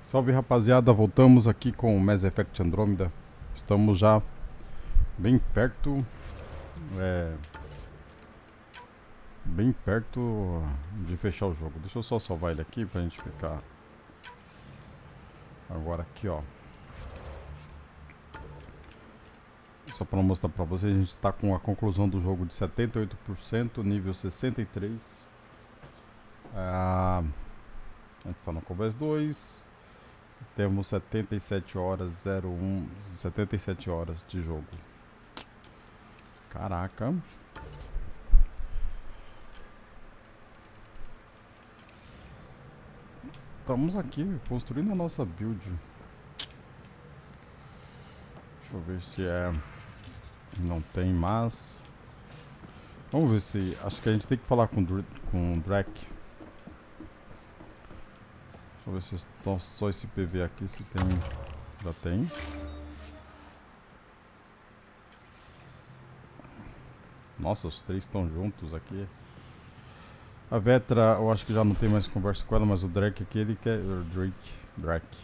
Salve rapaziada, voltamos aqui com o Mass Effect Andromeda. Estamos já bem perto, bem perto de fechar o jogo. Deixa eu só salvar ele aqui pra gente ficar agora aqui, ó. Só para mostrar pra vocês, a gente está com a conclusão do jogo de 78%, nível 63. A gente está no Converse 2. Temos 77 horas 01, 77 horas de jogo. Caraca. Estamos aqui construindo a nossa build. Deixa eu ver se não tem mais. Vamos ver se... Acho que a gente tem que falar com o Drake. Deixa eu ver se só esse PV aqui, se tem... Já tem. Nossa, os três estão juntos aqui. A Vetra, eu acho que já não tem mais conversa com ela, mas o Drake aqui, ele quer... Drake.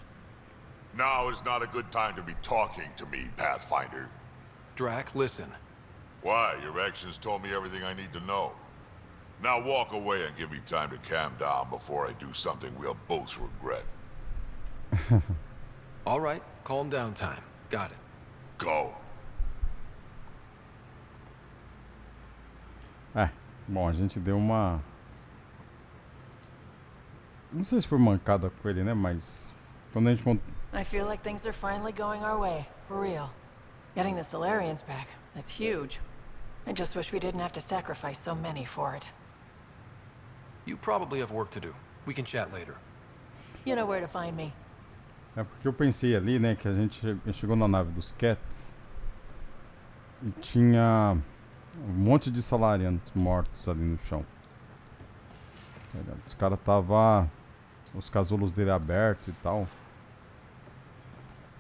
Now is not a good time to be talking to me, Pathfinder. Drac, listen. Why? Your actions told me everything I need to know. Now walk away and give me time to calm down before I do something we'll both regret. All right, calm down time. Got it. Go. Bom, a gente deu uma... Não sei se foi mancada com ele, né? Mas... Quando a gente... I feel like things are finally going our way, for real. Getting the Solarians back, that's huge. I just wish we didn't have to sacrifice so many for it. You probably have work to do. We can chat later. You know where to find me. É porque eu pensei ali, né, que a gente chegou na nave dos Cats e tinha um monte de Salarians mortos ali no chão. Os caras tava os casulos dele abertos e tal.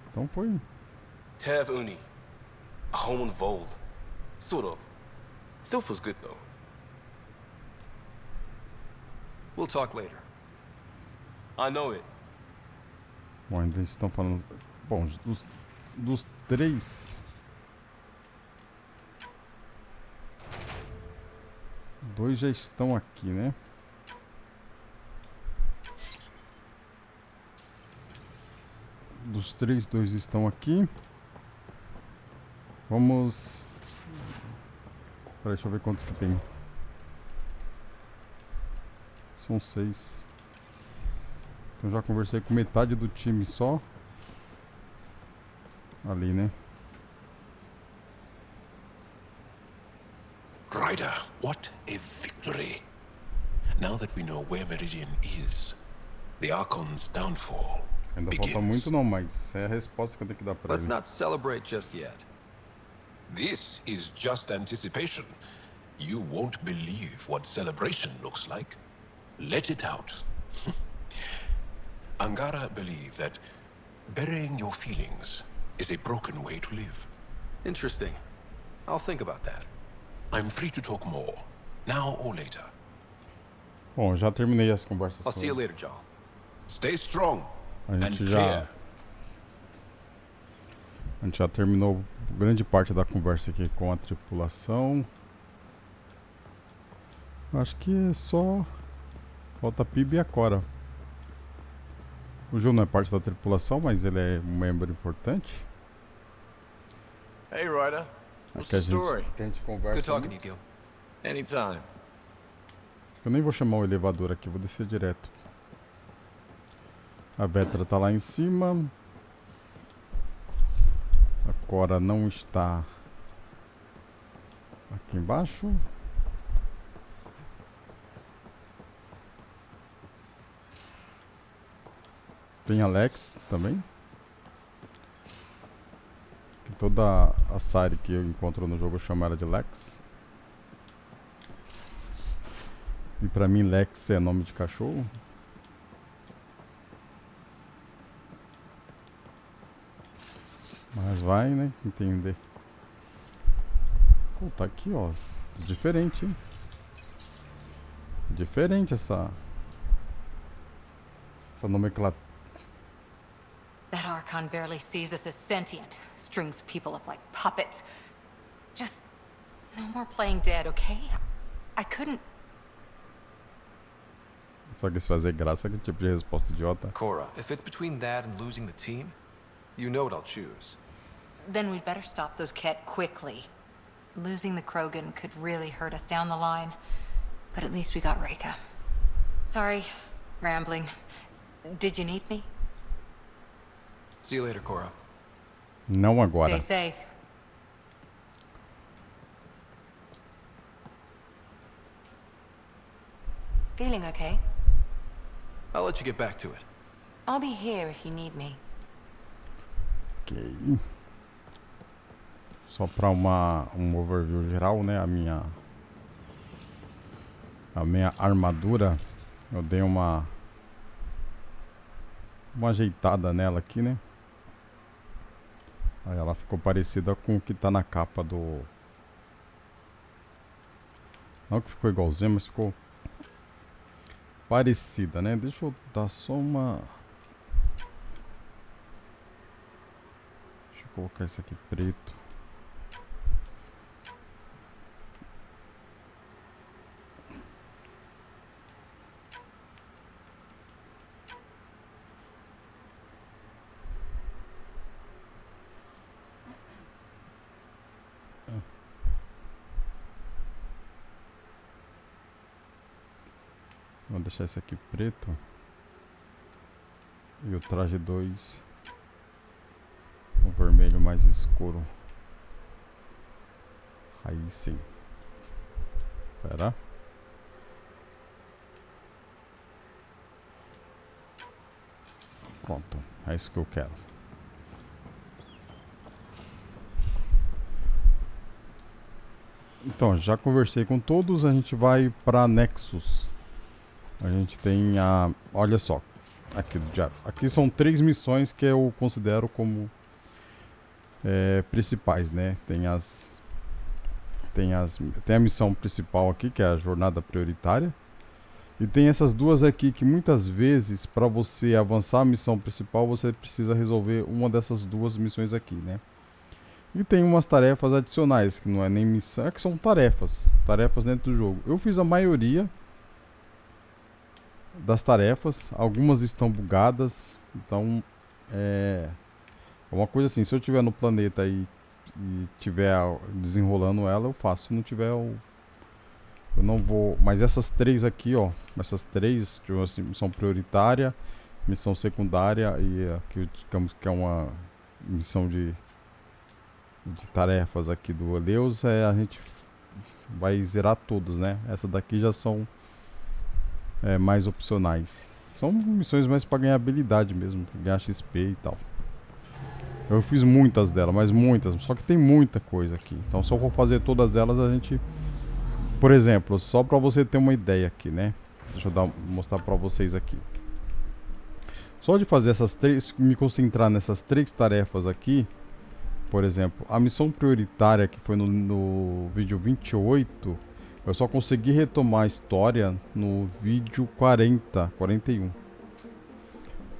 Então foi. Tev Uni. A home on Vold. Sort of. Still feels good though. We'll talk later. I know it. Bom, ainda estão falando. Bom, dos três. Dois já estão aqui, né? Dos três, dois estão aqui. Vamos... Peraí, deixa eu ver quantos que tem. São 6. Então já conversei com metade do time só. Ali, né? Ryder, what a victory! Now that we know where Meridian is, the Archon's downfall Ainda begins. falta muito não, mas é a resposta que eu tenho que dar pra Let's ele. not celebrate just yet. This is just anticipation. You won't believe what celebration looks like. Let it out. Angara believe that burying your feelings is a broken way to live. Interesting. I'll think about that. I'm free to talk more, now or later. Bom, já terminei as conversas I'll com see you eles. later, John. Stay strong A and gente já... clear. A gente já terminou grande parte da conversa aqui com a tripulação. Acho que é só... Falta a Pib e a Cora. O João não é parte da tripulação, mas ele é um membro importante. Hey, Ryder. What's Que a the story? gente, que a gente conversa. Good talking to muito. you, Gil. Anytime. Eu nem vou chamar o elevador aqui, vou descer direto. A Vetra tá lá em cima. A Cora não está aqui embaixo. Tem Alex também. Que toda a Sari que eu encontro no jogo eu chamo ela de Lex. E pra mim Lex é nome de cachorro. Mas vai, né? Entender. Pô, tá aqui, ó. Diferente, hein? Diferente essa nomenclatura. That Archon barely sees us as sentient, strings people up like puppets. Just no more playing dead, okay? I couldn't. Só que se fazer graça, que tipo de resposta idiota. Cora, if it's between that and losing the team, you know what I'll choose. Then we'd better stop those Ket quickly. Losing the Krogan could really hurt us down the line. But at least we got Reika. Sorry, rambling. Did you need me? See you later, Cora. Não agora. Stay safe. Feeling okay? I'll let you get back to it. I'll be here if you need me. Ok. Só para um overview geral, né? A minha armadura, eu dei uma ajeitada nela aqui, né? Aí ela ficou parecida com o que tá na capa do... Não que ficou igualzinho, mas ficou parecida, né? Deixa eu dar só uma... Deixa eu colocar isso aqui preto. Vou deixar esse aqui preto. E o traje 2 o vermelho mais escuro. Aí sim. Espera. Pronto, é isso que eu quero. Então, já conversei com todos, a gente vai para Nexus. A gente tem a... Olha só, aqui do diário. Aqui são 3 missões que eu considero como principais, né? Tem a missão principal aqui, que é a jornada prioritária. E tem essas duas aqui que muitas vezes, para você avançar a missão principal, você precisa resolver uma dessas duas missões aqui, né? E tem umas tarefas adicionais, que não é nem missão, é que são tarefas dentro do jogo. Eu fiz a maioria das tarefas, algumas estão bugadas, então é uma coisa assim, se eu estiver no planeta e estiver desenrolando ela, eu faço, se não tiver eu não vou, mas essas 3 aqui, ó, essas 3, tipo assim, missão prioritária, missão secundária e aqui digamos que é uma missão de tarefas aqui do Deus, a gente vai zerar todos, né? Essa daqui já são mais opcionais. São missões mais para ganhar habilidade mesmo, pra ganhar XP e tal. Eu fiz muitas delas, mas muitas. Só que tem muita coisa aqui. Então se eu for fazer todas elas, a gente... Por exemplo, só para você ter uma ideia aqui, né? Deixa eu mostrar para vocês aqui. Só de fazer essas 3, me concentrar nessas 3 tarefas aqui. Por exemplo, a missão prioritária que foi no vídeo 28... Eu só consegui retomar a história no vídeo 41.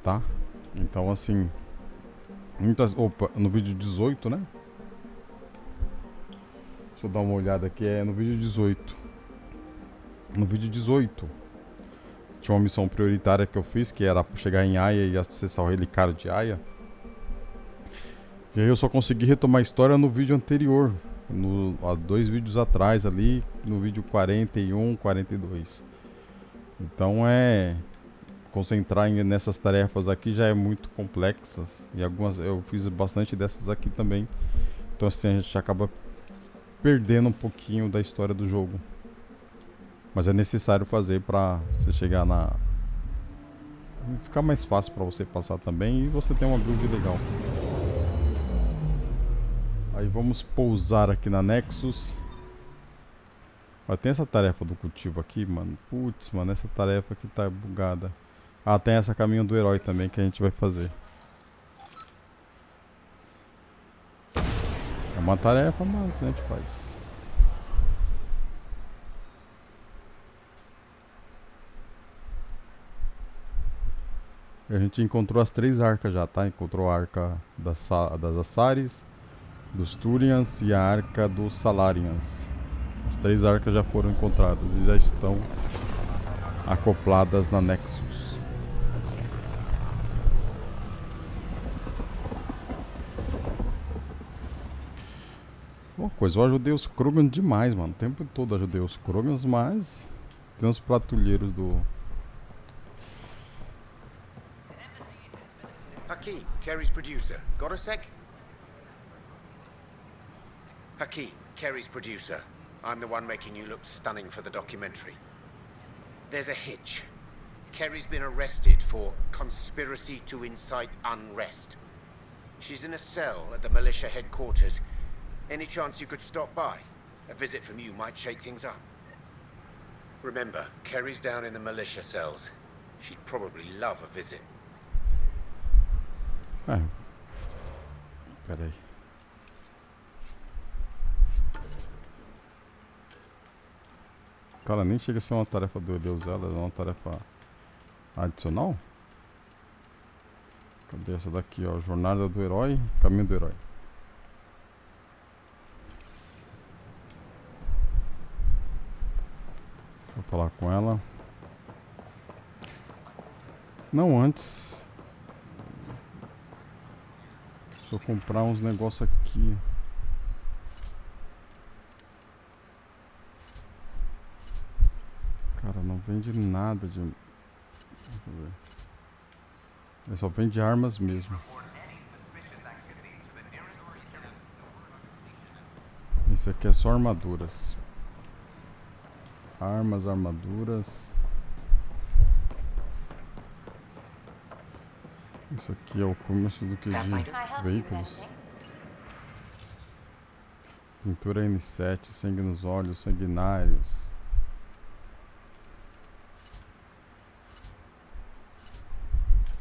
Tá? Então assim... Opa, no vídeo 18, né? Deixa eu dar uma olhada aqui, no vídeo 18. No vídeo 18 tinha uma missão prioritária que eu fiz, que era chegar em Aya e acessar o relicário de Aya. E aí eu só consegui retomar a história no vídeo anterior. Há 2 vídeos atrás ali, no vídeo 41, 42. Então concentrar nessas tarefas aqui já é muito complexas. E algumas eu fiz bastante dessas aqui também. Então assim a gente acaba perdendo um pouquinho da história do jogo. Mas é necessário fazer para você chegar ficar mais fácil para você passar também e você ter uma build legal. Aí vamos pousar aqui na Nexus. Ó, tem essa tarefa do cultivo aqui, mano. Putz, mano, essa tarefa aqui tá bugada. Ah, tem essa caminho do herói também que a gente vai fazer. É uma tarefa, mas a gente faz. A gente encontrou as 3 arcas já, tá? Encontrou a arca das Assares, dos Turians e a arca dos Salarians. As 3 arcas já foram encontradas e já estão acopladas na Nexus. Uma coisa, eu ajudei os Krogan demais, mano. O tempo todo ajudei os Krogans, mas tem uns patrulheiros do... Hakeem, Kerry's producer. Got a sec? Hakeem, Kerry's producer. I'm the one making you look stunning for the documentary. There's a hitch. Kerry's been arrested for conspiracy to incite unrest. She's in a cell at the militia headquarters. Any chance you could stop by? A visit from you might shake things up. Remember, Kerry's down in the militia cells. She'd probably love a visit. Peraí. Cara, nem chega a ser uma tarefa do Deus, ela é uma tarefa adicional? Cadê essa daqui, ó? Jornada do Herói, Caminho do Herói. Vou falar com ela. Não, antes. Deixa eu comprar uns negócios aqui. Cara, não vende nada de... Deixa eu ver. Ele só vende armas mesmo. Esse aqui é só armaduras. Armas, armaduras. Isso aqui é o comércio do QG. Veículos. Pintura N7, sangue nos olhos, sanguinários.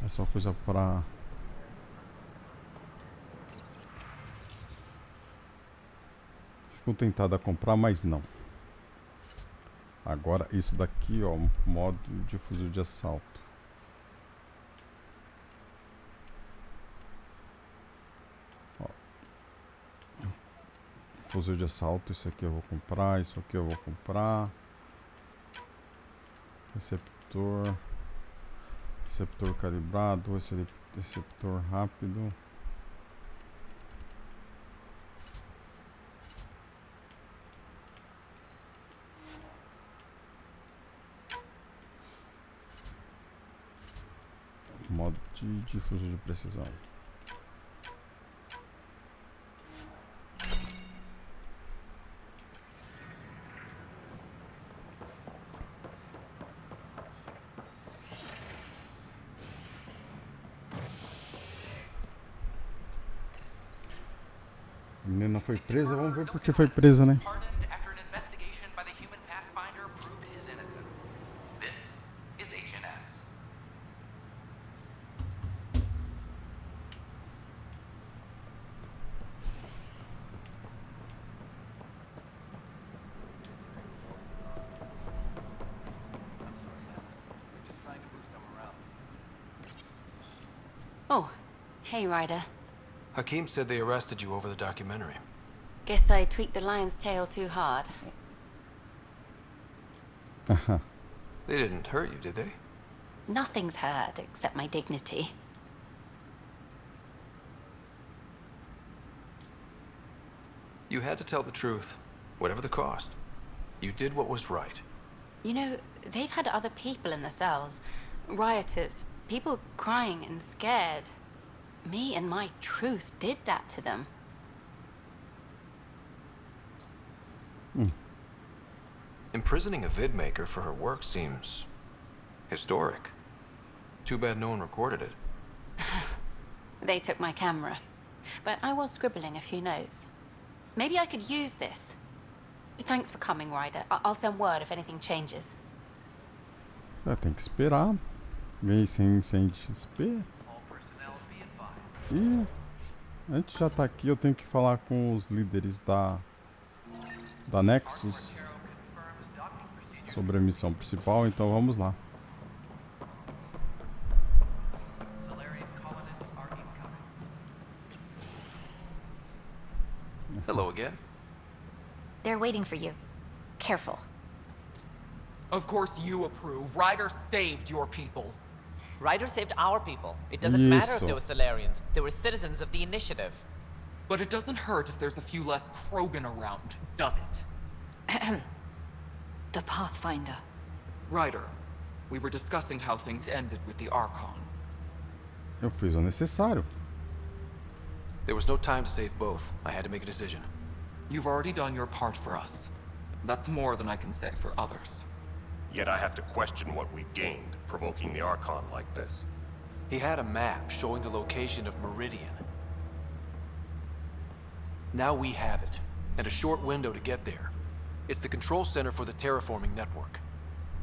É só coisa pra... Fico tentado a comprar, mas não. Agora isso daqui, ó, modo de fuzil de assalto. Ó. Fuzil de assalto, isso aqui eu vou comprar, isso aqui eu vou comprar. Receptor. Receptor calibrado, receptor rápido. Modo de difusor de precisão. A menina foi presa, vamos ver por que foi presa, né? Oh, hey, Ryder. Hakeem said they arrested you over the documentary. Guess I tweaked the lion's tail too hard. They didn't hurt you, did they? Nothing's hurt except my dignity. You had to tell the truth, whatever the cost. You did what was right. You know, they've had other people in the cells. Rioters, people crying and scared. Me and my truth did that to them. Imprisoning a vidmaker for her work seems historic. Too bad no one recorded it. They took my camera, but I was scribbling a few notes. Maybe I could use this. Thanks for coming, Ryder. I'll send word if anything changes. Tem que esperar. Ganhei 100 de XP. E antes já tá aqui, eu tenho que falar com os líderes da Nexus sobre a missão principal, então vamos lá. Hello again. They're waiting for you. Careful. Of course you approve. Ryder saved your people. Ryder saved our people. It doesn't matter if Isso. they were Solarians. They were citizens of the Initiative. But it doesn't hurt if there's a few less Krogan around, does it? The Pathfinder. Ryder, we were discussing how things ended with the Archon. Eu fiz o necessário. There was no time to save both. I had to make a decision. You've already done your part for us. That's more than I can say for others. Yet I have to question what we gained, provoking the Archon like this. He had a map showing the location of Meridian. Now we have it, and a short window to get there. It's the control center for the terraforming network.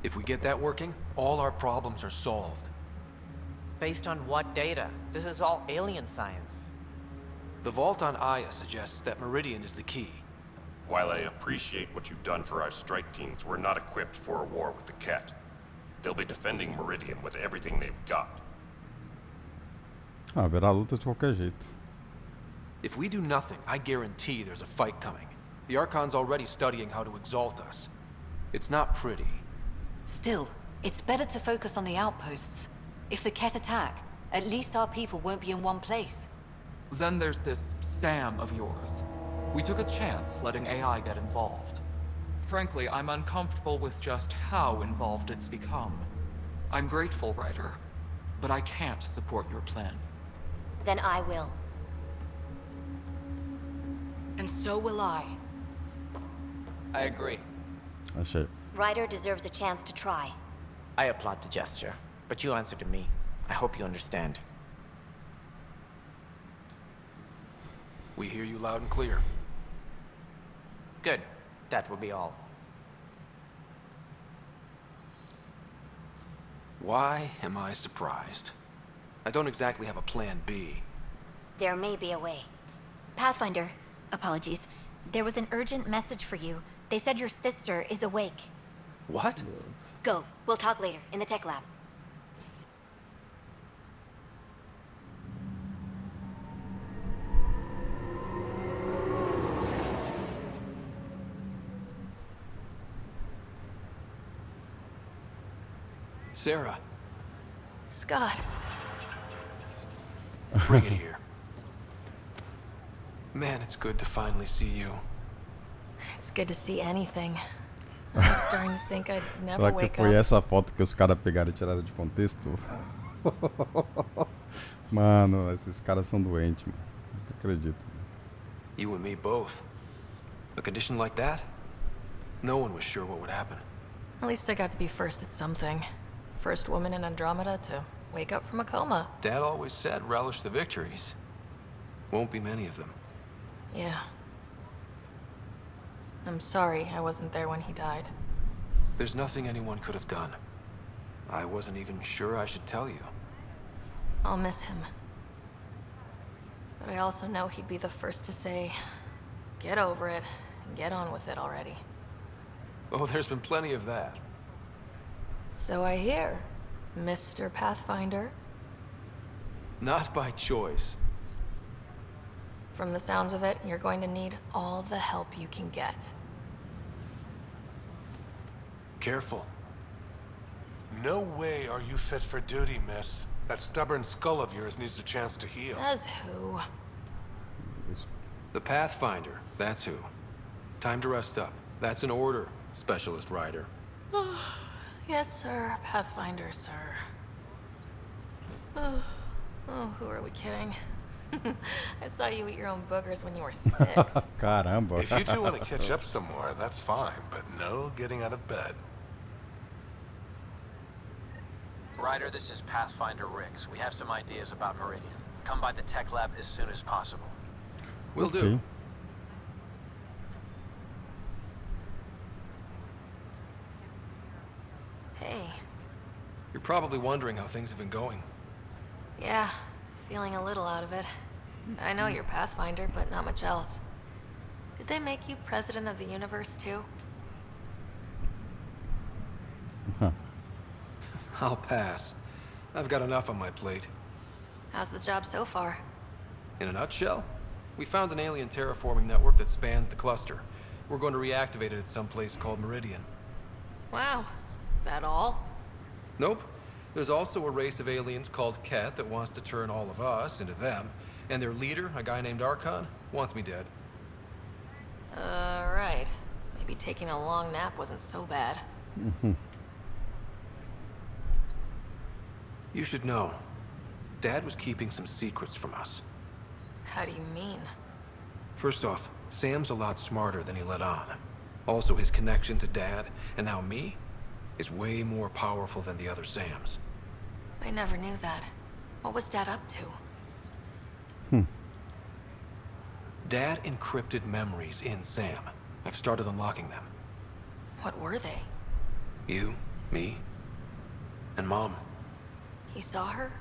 If we get that working, all our problems are solved. Based on what data? This is all alien science. The vault on Aya suggests that Meridian is the key. While I appreciate what you've done for our strike teams, we're not equipped for a war with the Ket. They'll be defending Meridian with everything they've got. Haverá luta de qualquer jeito. If we do nothing, I guarantee there's a fight coming. The Archon's already studying how to exalt us. It's not pretty. Still, it's better to focus on the outposts. If the Ket attack, at least our people won't be in one place. Then there's this Sam of yours. We took a chance letting AI get involved. Frankly, I'm uncomfortable with just how involved it's become. I'm grateful, Ryder, but I can't support your plan. Then I will. And so will I. I agree. Achei. Ryder deserves a chance to try. I applaud the gesture, but you answered to me. I hope you understand. We hear you loud and clear. Good. That will be all. Why am I surprised? I don't exactly have a plan B. There may be a way. Pathfinder, apologies. There was an urgent message for you. They said your sister is awake. What? Go. We'll talk later, in the tech lab. Sarah, Scott. bring it here. Man, it's good to finally see you. It's good to see anything. I was starting to think I'd never Será que wake foi up. essa foto que os caras pegaram e tiraram de contexto? Mano, esses caras são doentes, mano. Não acredito. You and me both. A condition like that? No one was sure what would happen. At least I got to be first at something. First woman in Andromeda to wake up from a coma. Dad always said relish the victories. Won't be many of them. Yeah. I'm sorry I wasn't there when he died. There's nothing anyone could have done. I wasn't even sure I should tell you. I'll miss him. But I also know he'd be the first to say, get over it and get on with it already. Oh, there's been plenty of that. So I hear, Mr. Pathfinder. Not by choice. From the sounds of it, you're going to need all the help you can get. Careful. No way are you fit for duty, miss. That stubborn skull of yours needs a chance to heal. Says who? The Pathfinder, that's who. Time to rest up. That's an order, Specialist Ryder. Yes, sir. Pathfinder, sir. Oh, who are we kidding? I saw you eat your own boogers when you were 6. Caramba. If you two want to catch up some more, that's fine, but no getting out of bed. Ryder, this is Pathfinder Rix. We have some ideas about Meridian. Come by the tech lab as soon as possible. Will do. Hey. You're probably wondering how things have been going. Yeah, feeling a little out of it. I know you're Pathfinder, but not much else. Did they make you president of the universe, too? I'll pass. I've got enough on my plate. How's the job so far? In a nutshell, We found an alien terraforming network that spans the cluster. We're going to reactivate it at some place called Meridian. Wow. That all? Nope. There's also a race of aliens called Ket that wants to turn all of us into them. And their leader, a guy named Archon, wants me dead. Right. Maybe taking a long nap wasn't so bad. You should know, Dad was keeping some secrets from us. How do you mean? First off, Sam's a lot smarter than he let on. Also, his connection to Dad, and now me, is way more powerful than the other Sams. I never knew that. What was Dad up to? Dad encrypted memories in Sam. I've started unlocking them. What were they? You, me, and Mom. You saw her?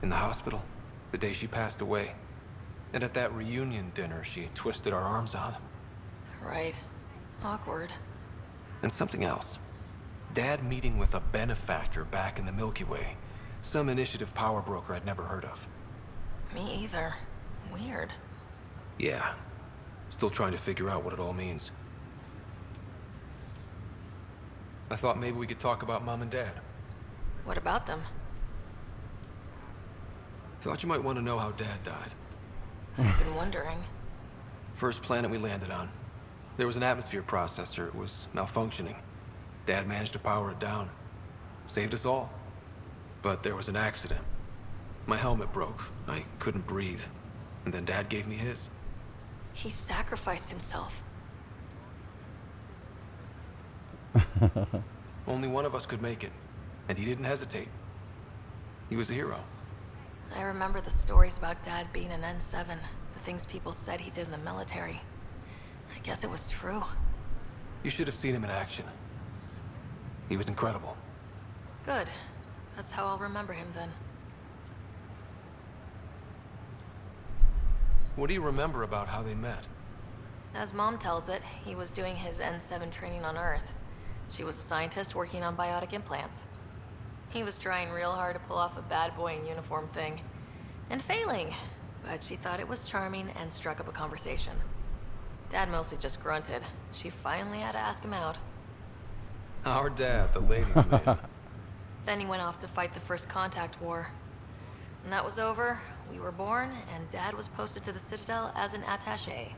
In the hospital, the day she passed away. And at that reunion dinner she twisted our arms on. Right. Awkward. And something else. Dad meeting with a benefactor back in the Milky Way. Some initiative power broker I'd never heard of. Me either. Weird. Yeah. Still trying to figure out what it all means. I thought maybe we could talk about Mom and Dad. What about them? Thought you might want to know how Dad died. I've been wondering. First planet we landed on. There was an atmosphere processor. It was malfunctioning. Dad managed to power it down. Saved us all. But there was an accident. My helmet broke. I couldn't breathe. And then Dad gave me his. He sacrificed himself. Only one of us could make it. And he didn't hesitate. He was a hero. I remember the stories about Dad being an N7. The things people said he did in the military. I guess it was true. You should have seen him in action. He was incredible. Good. That's how I'll remember him then. What do you remember about how they met? As Mom tells it, he was doing his N7 training on Earth. She was a scientist working on biotic implants. He was trying real hard to pull off a bad boy in uniform thing. And failing. But she thought it was charming and struck up a conversation. Dad mostly just grunted. She finally had to ask him out. Our dad, the ladies' man. Then he went off to fight the first contact war. When that was over, we were born, and Dad was posted to the Citadel as an attaché.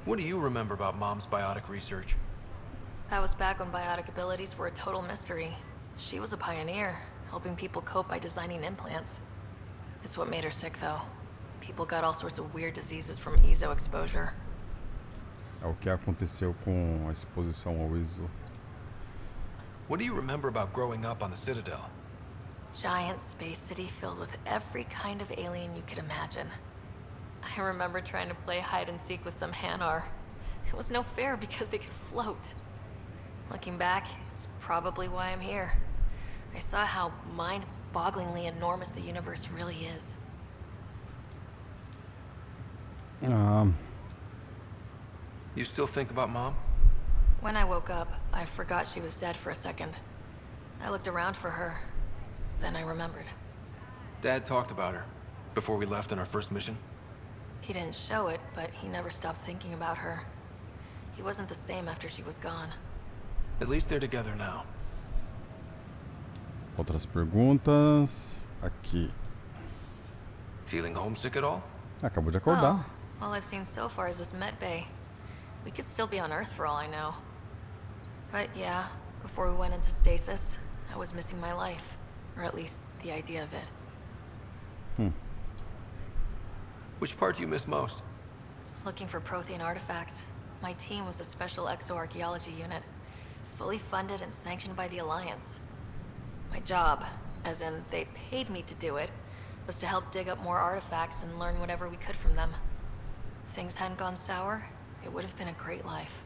What do you remember about Mom's biotic research? That was back when biotic abilities were a total mystery. She was a pioneer, helping people cope by designing implants. It's what made her sick, though. People got all sorts of weird diseases from ESO exposure. É o que aconteceu com a exposição ao ISO. What do you remember about growing up on the Citadel? Giant space city filled with every kind of alien you could imagine. I remember trying to play hide and seek with some Hanar. It was no fair because they could float. Looking back, it's probably why I'm here. I saw how mind-bogglingly enormous the universe really is. You still think about Mom? When I woke up, I forgot she was dead for a second. I looked around for her. Then I remembered. Dad talked about her before we left on our first mission. He didn't show it, but he never stopped thinking about her. He wasn't the same after she was gone. At least they're together now. Outras perguntas. Aqui. Feeling homesick at all? Acabou de acordar. Well, all I've seen so far is this med bay. We could still be on Earth for all I know. But yeah, before we went into stasis, I was missing my life. Or at least the idea of it. Which part do you miss most? Looking for Prothean artifacts. My team was a special exoarchaeology unit. Fully funded and sanctioned by the Alliance. My job, as in they paid me to do it, was to help dig up more artifacts and learn whatever we could from them. If things hadn't gone sour, it would have been a great life.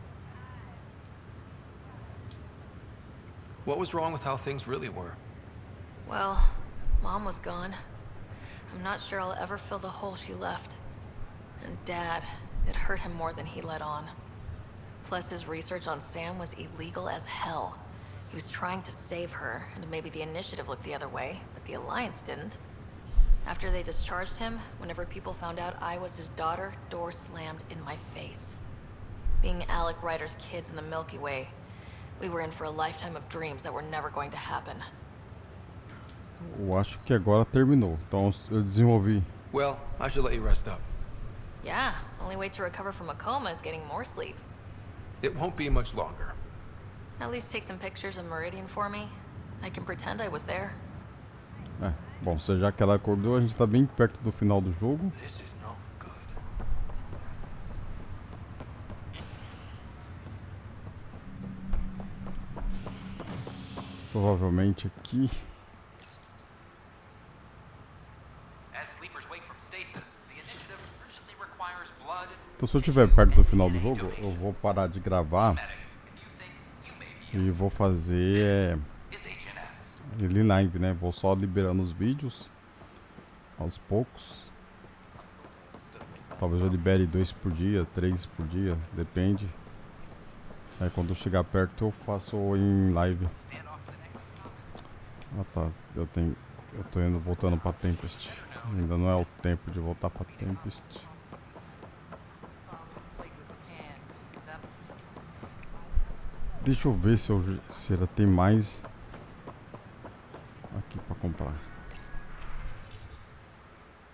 What was wrong with how things really were? Well, Mom was gone. I'm not sure I'll ever fill the hole she left. And Dad, it hurt him more than he let on. Plus, his research on Sam was illegal as hell. He was trying to save her, and maybe the Initiative looked the other way, but the Alliance didn't. After they discharged him, whenever people found out I was his daughter, doors slammed in my face. Being Alec Ryder's kids in the Milky Way, we were in for a lifetime of dreams that were never going to happen. Eu acho que agora terminou. Então eu desenvolvi. Well, I should let you rest up. Yeah, only way to recover from a coma is getting more sleep. It won't be much longer. At least take some pictures of Meridian for me. I can pretend I was there. Bom, já que ela acordou, a gente tá bem perto do final do jogo. Provavelmente aqui. Então se eu estiver perto do final do jogo, eu vou parar de gravar e vou fazer ele live, né? Vou só liberando os vídeos aos poucos. Talvez eu libere 2 por dia, 3 por dia, depende. Aí quando eu chegar perto eu faço em live. Ah tá, eu tô voltando pra Tempest. Ainda não é o tempo de voltar pra Tempest. Deixa eu ver se ela tem mais aqui pra comprar.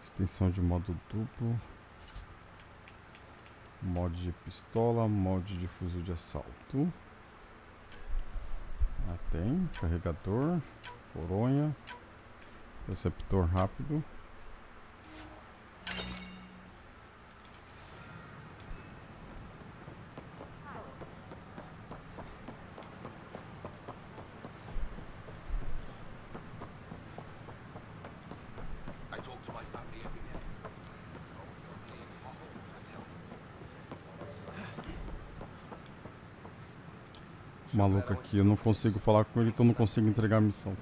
Extensão de modo duplo. Mod de pistola, mod de fuzil de assalto. Tem carregador, coronha, receptor rápido. Maluco aqui, eu não consigo falar com ele, então não consigo entregar a missão.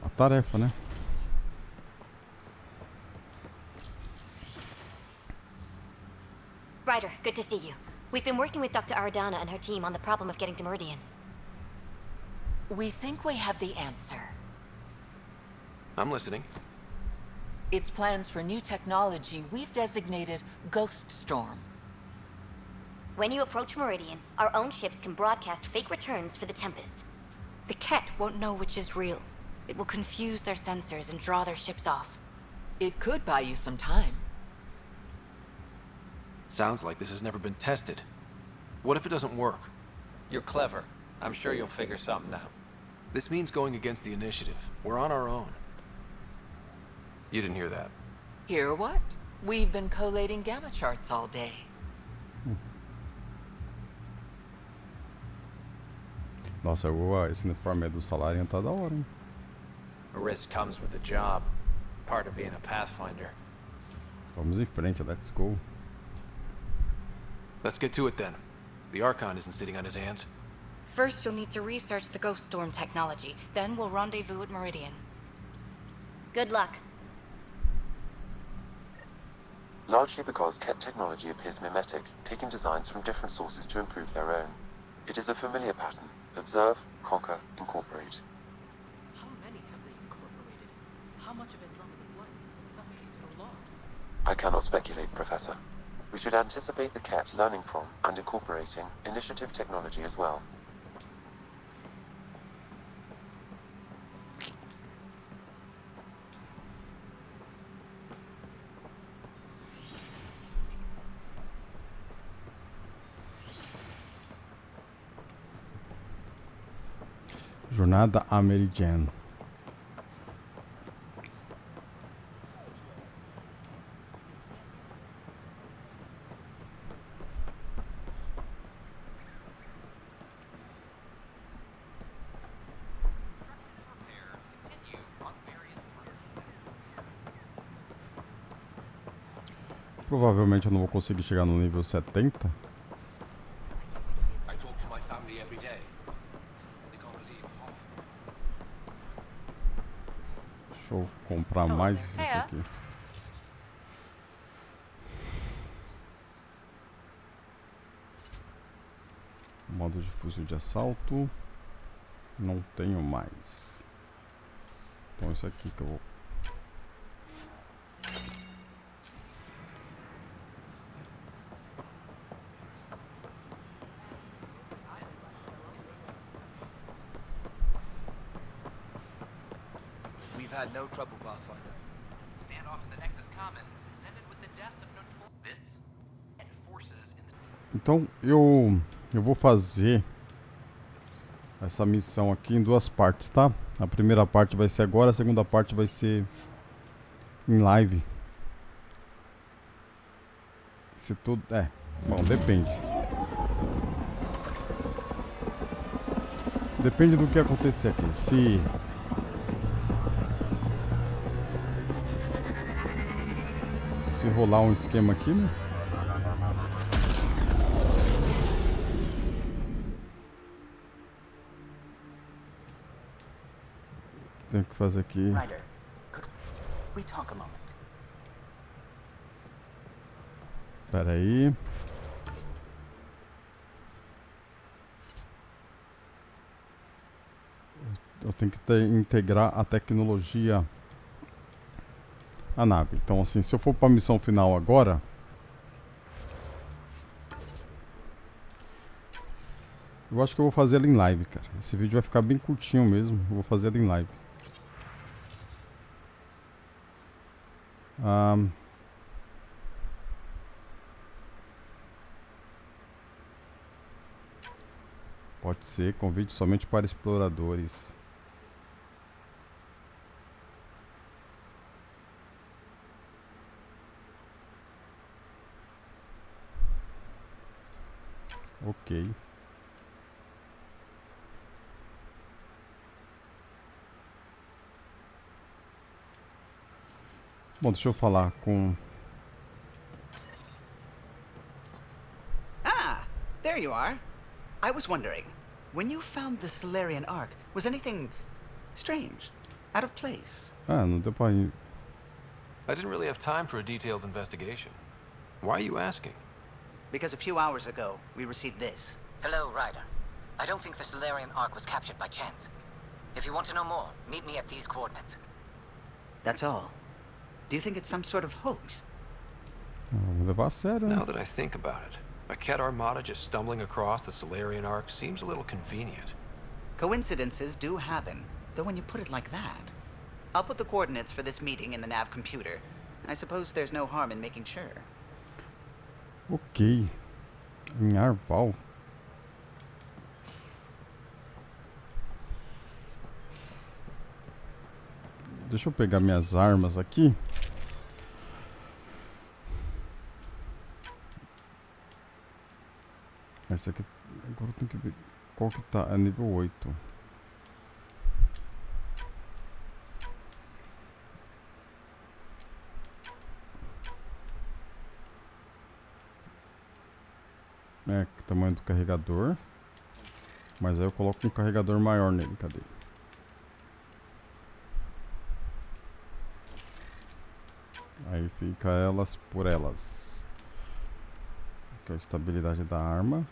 A tarefa, né? Ryder, good to see you. We've been working with Dr. Aradana and her team on the problem of getting to Meridian. We think we have the answer. I'm listening. It's plans for new technology we've designated Ghost Storm. When you approach Meridian, our own ships can broadcast fake returns for the Tempest. The Ket won't know which is real. It will confuse their sensors and draw their ships off. It could buy you some time. Sounds like this has never been tested. What if it doesn't work? You're clever. I'm sure you'll figure something out. This means going against the initiative. We're on our own. You didn't hear that. Hear what? We've been collating gamma charts all day. Nossa, esse uniforme do Salarian tá da hora, hein? A risk comes with the job. Part of being a Pathfinder. Vamos em frente, let's go. Let's get to it then. The Archon isn't sitting on his hands. First, you'll need to research the Ghost Storm technology. Then we'll rendezvous at Meridian. Good luck. Largely because Ket technology appears mimetic, taking designs from different sources to improve their own. It is a familiar pattern. Observe, conquer, incorporate. How many have they incorporated? How much of Andromeda's life has been suffocated or lost? I cannot speculate, Professor. We should anticipate the Ket learning from and incorporating initiative technology as well. Jornada a Meridian. Provavelmente eu não vou conseguir chegar no nível 70. Deixa eu comprar mais isso aqui. Modo de fuzil de assalto. Não tenho mais. Então isso aqui que eu vou... We've had no trouble, Pathfinder. Standoff in the Nexus Commons has ended with the death of notorious this and forces in the... Então eu vou fazer essa missão aqui em duas partes, tá? A primeira parte vai ser agora, a segunda parte vai ser em live. Se tudo... bom, depende. Depende do que acontecer aqui. Se rolar um esquema aqui, né? Tem que fazer aqui. Ryder, could we talk a moment? Espera aí. Eu tenho que integrar a tecnologia à nave. Então assim, se eu for para a missão final agora, eu acho que eu vou fazer ela em live, cara. Esse vídeo vai ficar bem curtinho mesmo. Eu vou fazer ela em live. Pode ser, convite somente para exploradores. Ok. Bom, deixa eu falar com... Ah, there you are. I was wondering, when you found the Solarian Ark, was anything strange, out of place? Não deu pra ir. I didn't really have time for a detailed investigation. Why are you asking? Because a few hours ago, we received this. Hello, Ryder. I don't think the Solarian Ark was captured by chance. If you want to know more, meet me at these coordinates. That's all. Do you think it's some sort of hoax? Vamos levar a sério, né? Now that I think about it, a Ket Armada just stumbling across the Solarian Ark seems a little convenient. Coincidences do happen, though when you put it like that. I'll put the coordinates for this meeting in the nav computer. I suppose there's no harm in making sure. Ok. Em Arval. Deixa eu pegar minhas armas aqui. Esse aqui... Agora eu tenho que ver qual que tá. É nível 8. Que tamanho do carregador. Mas aí eu coloco um carregador maior nele. Cadê? Aí fica elas por elas. Aqui é a estabilidade da arma.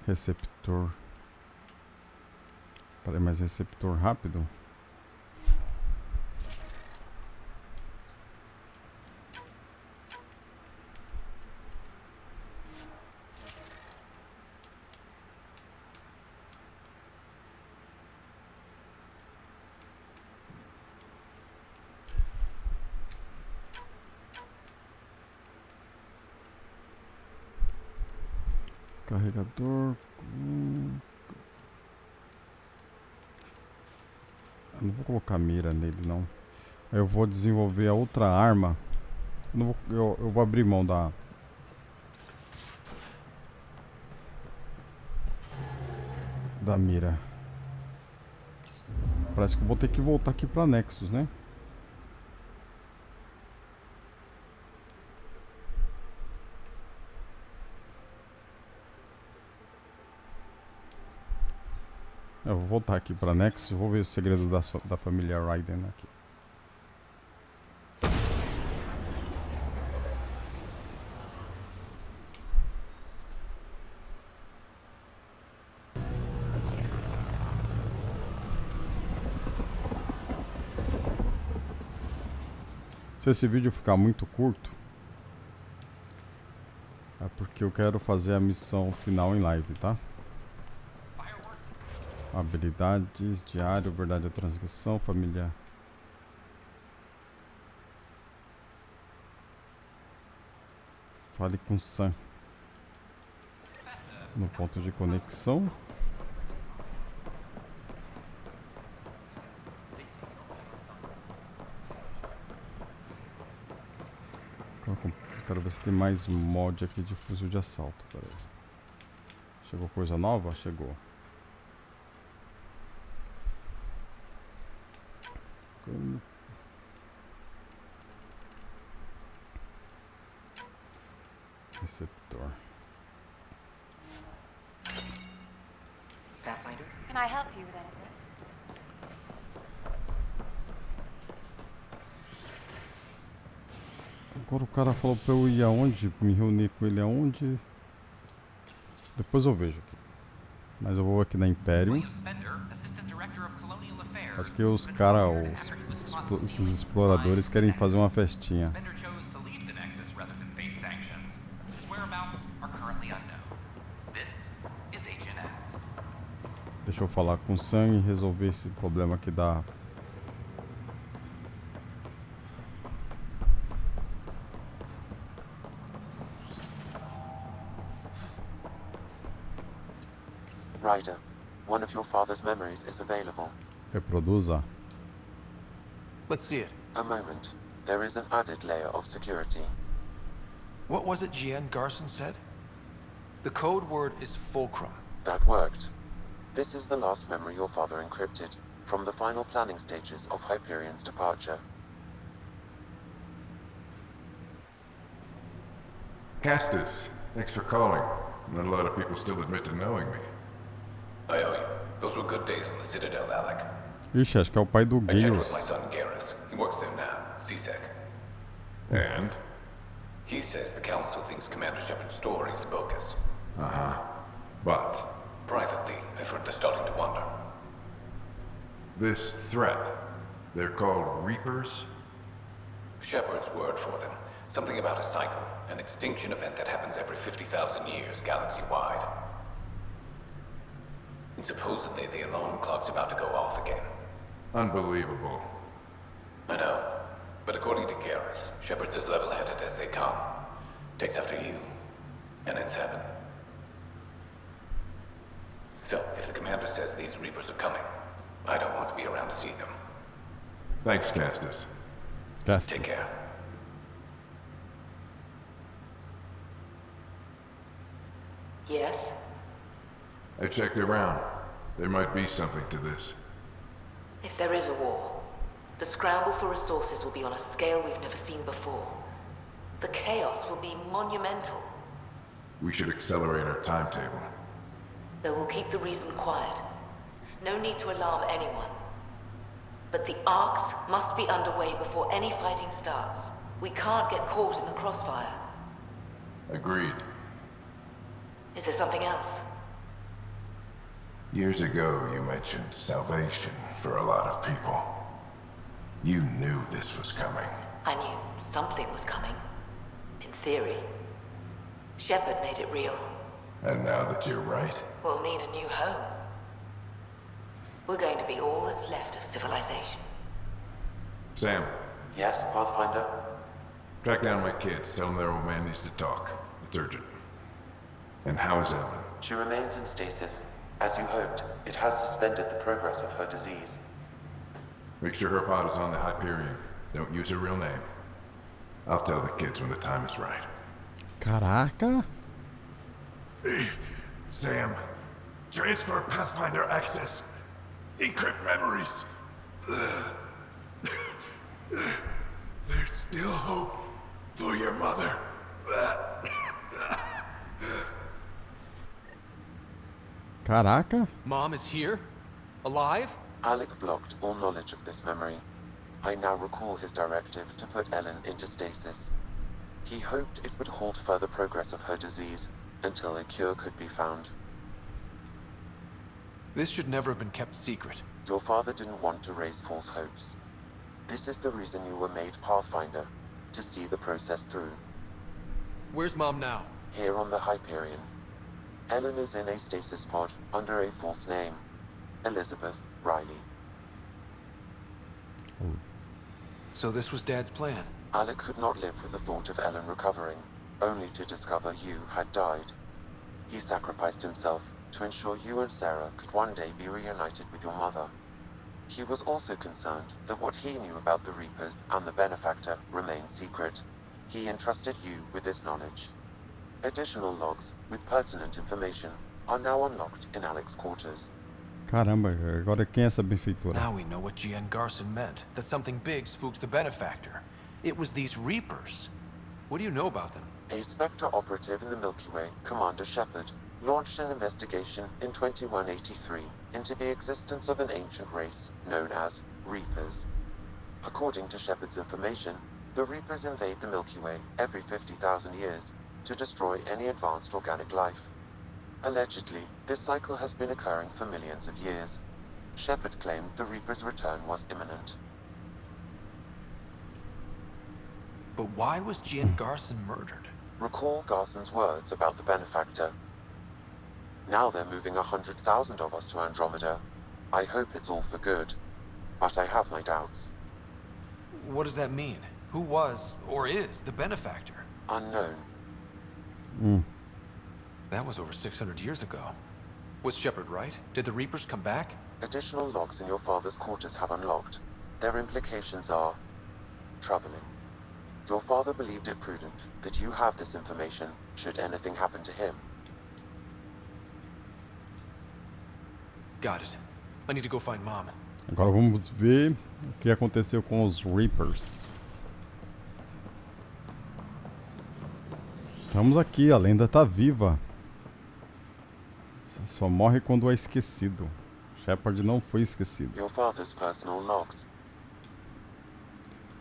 Receptor. Peraí, mas receptor rápido? Carregador. Eu não vou colocar mira nele, não. Eu vou desenvolver a outra arma. Eu vou abrir mão da mira. Parece que eu vou ter que voltar aqui para Nexus, né? Eu vou voltar aqui pra Nexus e vou ver o segredo da família Ryder aqui. Se esse vídeo ficar muito curto, é porque eu quero fazer a missão final em live, tá? Habilidades, diário, verdade ou transgressão, família. Fale com Sam. No ponto de conexão. Quero ver se tem mais mod aqui de fuzil de assalto. Pera aí. Chegou coisa nova? Chegou. Receptor. Pathfinder? Can I help you with anything? Agora o cara falou pra eu ir aonde? Me reunir com ele aonde? Depois eu vejo aqui. Mas eu vou aqui na Império. Acho que os caras, os exploradores querem fazer uma festinha. Deixa eu falar com o Sam e resolver esse problema aqui da... Ryder, one of your father's memories is available. Reproduza. Let's see it. A moment. There is an added layer of security. What was it GN Garson said? The code word is fulcrum. That worked. This is the last memory your father encrypted, from the final planning stages of Hyperion's departure. Castus, thanks for calling. Not a lot of people still admit to knowing me. I owe you. Those were good days on the Citadel, Alec. Ixi, acho que é o pai do I checked Gaius. with my son Garrus. He works there now, CSEC. And? He says the Council thinks Commander Shepard's story is bogus. Uh-huh. But? Privately, I've heard they're starting to wonder. This threat, they're called Reapers? Shepard's word for them. Something about a cycle, an extinction event that happens every 50,000 years, galaxy-wide. And supposedly the alarm clock's about to go off again. Unbelievable. I know. But according to Garrus, Shepard's as level-headed as they come. Takes after you. And it's heaven. So, if the commander says these Reapers are coming, I don't want to be around to see them. Thanks, Castus. Take care. Yes? I checked around. There might be something to this. If there is a war, the scramble for resources will be on a scale we've never seen before. The chaos will be monumental. We should accelerate our timetable. They will keep the reason quiet. No need to alarm anyone. But the arcs must be underway before any fighting starts. We can't get caught in the crossfire. Agreed. Is there something else? Years ago, you mentioned salvation for a lot of people. You knew this was coming. I knew something was coming. In theory. Shepard made it real. And now that you're right, We'll need a new home. We're going to be all that's left of civilization. Sam, Yes, Pathfinder? track down my kids. Tell them their old man needs to talk. It's urgent. And how is Ellen? She remains in stasis. As you hoped, it has suspended the progress of her disease. Make sure her pod is on the Hyperion. Don't use her real name. I'll tell the kids when the time is right. Caraca! Sam, transfer Pathfinder access. Encrypt memories. There's still hope for your mother. Caraca! Mom is here? Alive? Alec blocked all knowledge of this memory. I now recall his directive to put Ellen into stasis. He hoped it would halt further progress of her disease until a cure could be found. This should never have been kept secret. Your father didn't want to raise false hopes. This is the reason you were made Pathfinder, to see the process through. Where's Mom now? Here on the Hyperion. Ellen is in a stasis pod under a false name. Elizabeth Riley. So this was Dad's plan? Alec could not live with the thought of Ellen recovering, only to discover you had died. He sacrificed himself to ensure you and Sarah could one day be reunited with your mother. He was also concerned that what he knew about the Reapers and the Benefactor remained secret. He entrusted you with this knowledge. Additional logs with pertinent information are now unlocked in Alec's quarters. Caramba, agora quem é essa benfeitora? Now we know what G.N. Garson meant, that something big spooked the Benefactor. It was these Reapers. What do you know about them? A Spectre operative in the Milky Way, Commander Shepard, launched an investigation in 2183 into the existence of an ancient race known as Reapers. According to Shepard's information, the Reapers invade the Milky Way every 50,000 years to destroy any advanced organic life. Allegedly, this cycle has been occurring for millions of years. Shepard claimed the Reapers' return was imminent. But why was G.N. Garson murdered? Recall Garson's words about the Benefactor. Now they're moving 100,000 of us to Andromeda. I hope it's all for good, but I have my doubts. What does that mean? Who was, or is, the Benefactor? Unknown. That was over 600 years ago. Was Shepard right? Did the Reapers come back? Additional logs in your father's quarters have unlocked. Their implications are troubling. Your father believed it prudent that you have this information should anything happen to him. Got it. I need to go find Mom. Agora vamos ver o que aconteceu com os Reapers. Estamos aqui, a lenda tá viva. Só morre quando é esquecido. Shepard não foi esquecido. Your father's personal logs.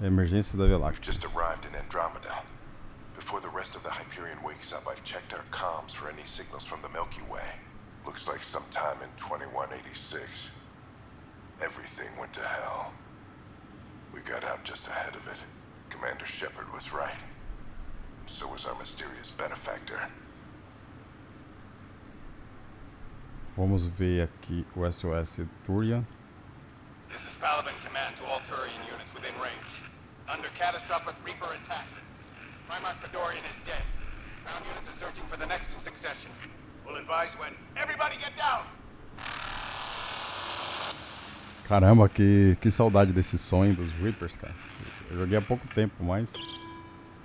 Emergência da Via Láctea. Just arrived in Andromeda. Before the rest of the Hyperion wakes up, I've checked our comms for any signals from the Milky Way. Looks like sometime in 2186. Everything went to hell. We got out just ahead of it. Commander Shepard was right. So was our mysterious benefactor. Vamos ver aqui o SOS Turian. This is Paladin command to all Turian units within range. Under catastrophic Reaper attack. Primarch Fedorian is dead. Ground units are searching for the next in succession. We'll advise when. Everybody get down! Caramba, que saudade desse sonho dos Reapers, cara. Eu joguei há pouco tempo, mas...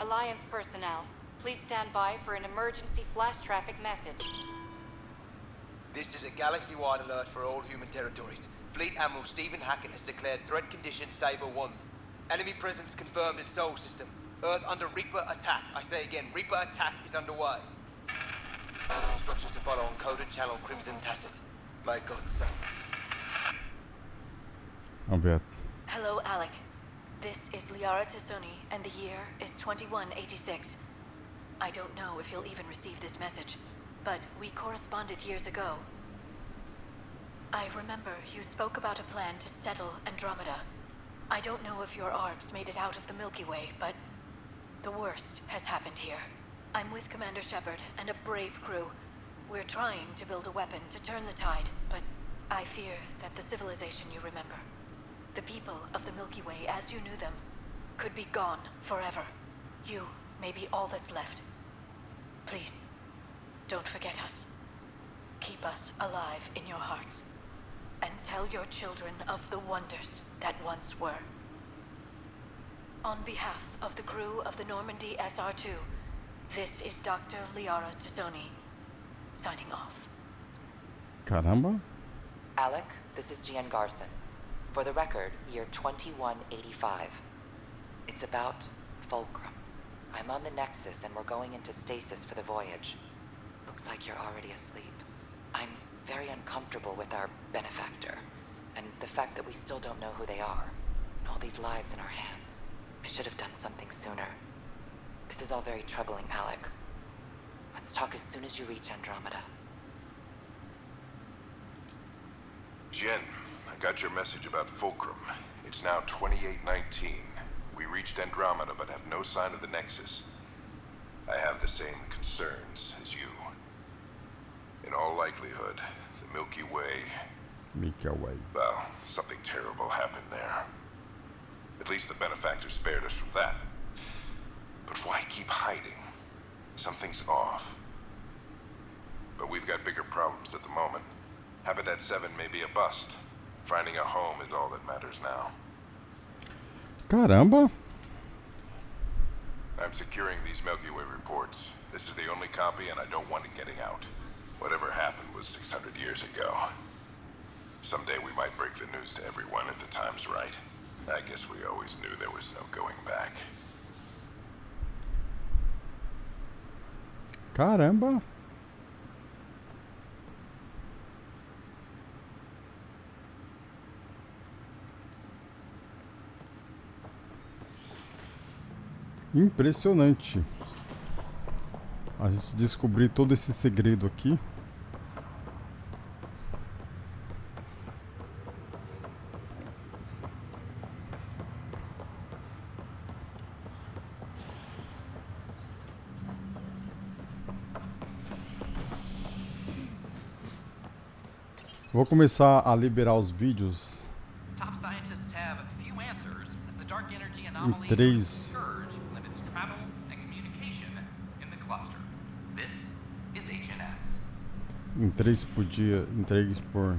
Alliance personnel, please stand by for an emergency flash traffic message. This is a galaxy-wide alert for all human territories. Fleet Admiral Stephen Hackett has declared threat condition Saber 1. Enemy presence confirmed in Sol system. Earth under Reaper attack. I say again, Reaper attack is underway. Instructions to follow on coded channel Crimson Tacit. May God save. Vamos ver. Hello, Alec. This is Liara Tassoni, and the year is 2186. I don't know if you'll even receive this message, but we corresponded years ago. I remember you spoke about a plan to settle Andromeda. I don't know if your arcs made it out of the Milky Way, but the worst has happened here. I'm with Commander Shepard and a brave crew. We're trying to build a weapon to turn the tide, but I fear that the civilization you remember, the people of the Milky Way as you knew them, could be gone forever. You may be all that's left. Please, don't forget us. Keep us alive in your hearts. And tell your children of the wonders that once were. On behalf of the crew of the Normandy SR-2, this is Dr. Liara Tassoni, signing off. Caramba. Alec, this is G.N. Garson. For the record, year 2185. It's about Fulcrum. I'm on the Nexus and we're going into stasis for the voyage. Looks like you're already asleep. I'm very uncomfortable with our benefactor. And the fact that we still don't know who they are. And all these lives in our hands. I should have done something sooner. This is all very troubling, Alec. Let's talk as soon as you reach Andromeda. Jen, I got your message about Fulcrum. It's now 2819. We reached Andromeda but have no sign of the Nexus. I have the same concerns as you. In all likelihood, the Milky Way... Well, something terrible happened there. At least the benefactor spared us from that. But why keep hiding? Something's off. But we've got bigger problems at the moment. Habitat 7 may be a bust. Finding a home is all that matters now. Caramba! I'm securing these Milky Way reports. This is the only copy and I don't want it getting out. Whatever happened was 600 years ago. Someday we might break the news to everyone if the time's right. I guess we always knew there was no going back. Caramba! Impressionante. A gente descobrir todo esse segredo aqui. Vou começar a liberar os vídeos em 3 por dia, em 3 por...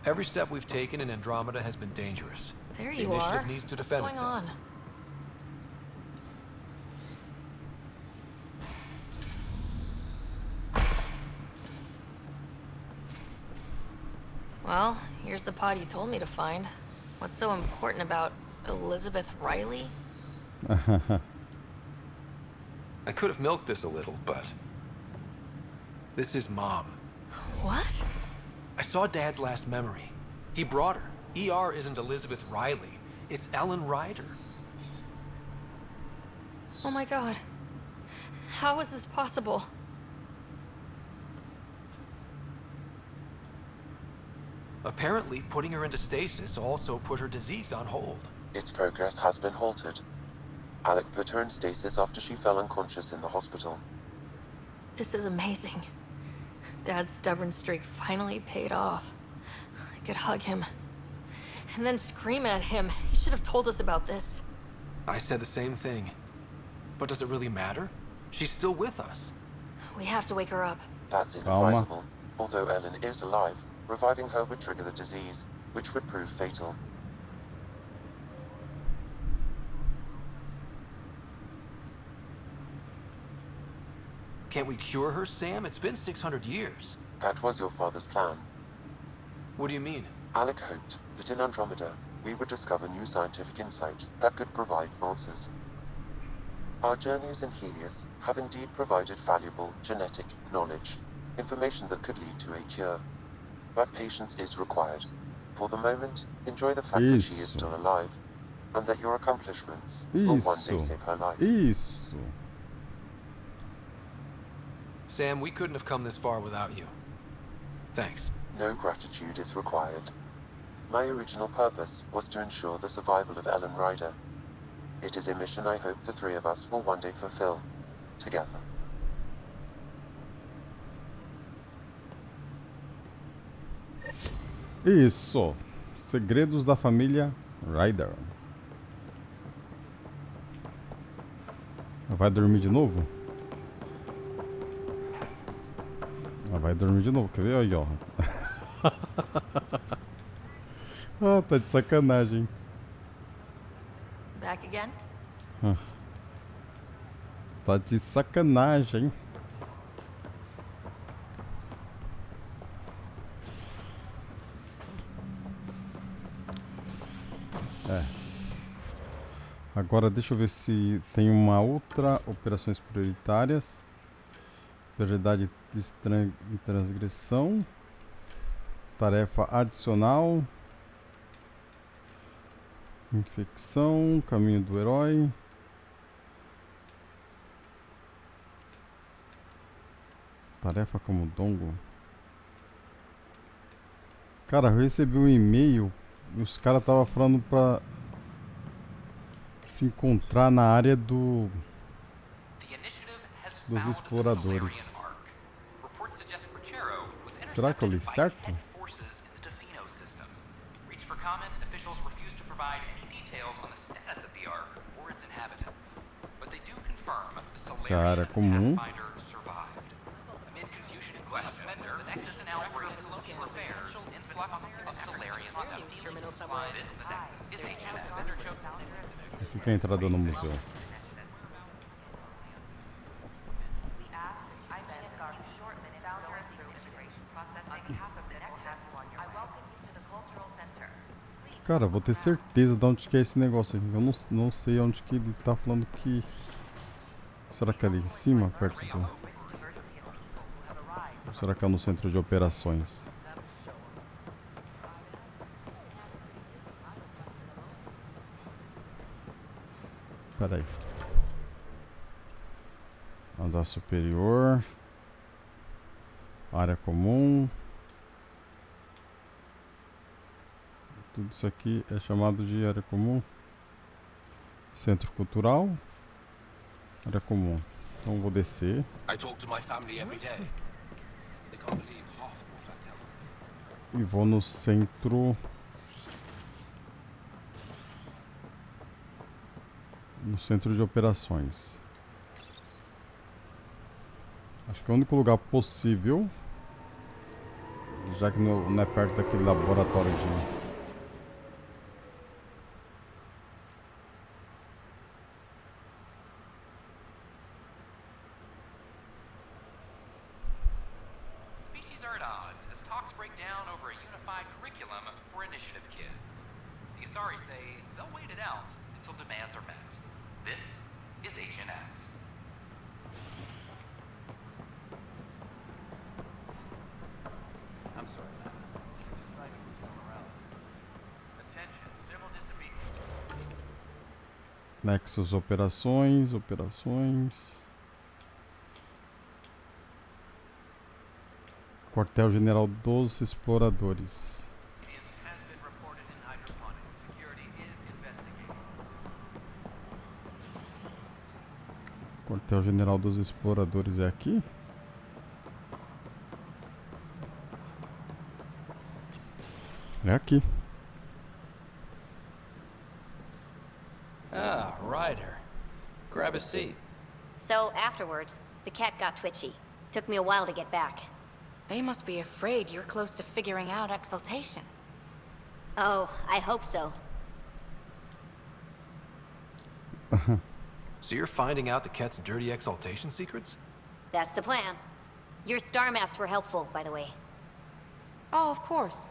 Every step we've taken in Andromeda has been dangerous. There The you initiative are. needs to What's defend going itself. on? Well, here's the pod you told me to find. What's so important about Elizabeth Riley? I could have milked this a little, but... This is Mom. What? I saw Dad's last memory. He brought her. ER isn't Elizabeth Riley. It's Ellen Ryder. Oh my god. How is this possible? Apparently, putting her into stasis also put her disease on hold. Its progress has been halted. Alec put her in stasis after she fell unconscious in the hospital. This is amazing. Dad's stubborn streak finally paid off. I could hug him. And then scream at him. He should have told us about this. I said the same thing. But does it really matter? She's still with us. We have to wake her up. That's inadvisable. Although Ellen is alive, reviving her would trigger the disease, which would prove fatal. Can't we cure her, Sam? It's been 600 years. That was your father's plan. What do you mean? Alec hoped that in Andromeda, we would discover new scientific insights that could provide answers. Our journeys in Helios have indeed provided valuable genetic knowledge, information that could lead to a cure. But patience is required. For the moment, enjoy the fact that she is still alive, and that your accomplishments will one day save her life. Isso. Sam, we couldn't have come this far without you. Thanks. No gratitude is required. My original purpose was to ensure the survival of Ellen Ryder. It is a mission I hope the three of us will one day fulfill, together. Isso. Segredos da família Ryder. Vai dormir de novo? Ela vai dormir de novo, quer ver? Aí, ó. Ah, tá de sacanagem. Back again? Ah. Tá de sacanagem. É. Agora deixa eu ver se tem uma outra operações prioritárias. Prioridade de transgressão. Tarefa adicional. Infecção. Caminho do herói. Tarefa como dongo. Cara, eu recebi um e-mail e os caras estavam falando pra se encontrar na área dos exploradores. Será que eu li certo? Essa área comum. Aqui que é a entrada no museu. Cara, vou ter certeza de onde que é esse negócio aqui. Eu não sei onde que ele tá falando que... Será que é ali em cima, perto do... Ou será que é no centro de operações? Pera aí. Andar superior. Área comum. Tudo isso aqui é chamado de área comum. Centro cultural. Área comum. Então vou descer. E vou no centro. No centro de operações. Acho que é o único lugar possível. Já que não é perto daquele laboratório de... Nexus operações. Quartel-General dos Exploradores. Quartel-General dos Exploradores é aqui? É aqui. Ah, Ryder. Grab a seat. So afterwards, the cat got twitchy. Took me a while to get back. They must be afraid you're close to figuring out exaltation. Oh, I hope so. So you're finding out the cat's dirty exaltation secrets? That's the plan. Your star maps were helpful, by the way. Oh, of course.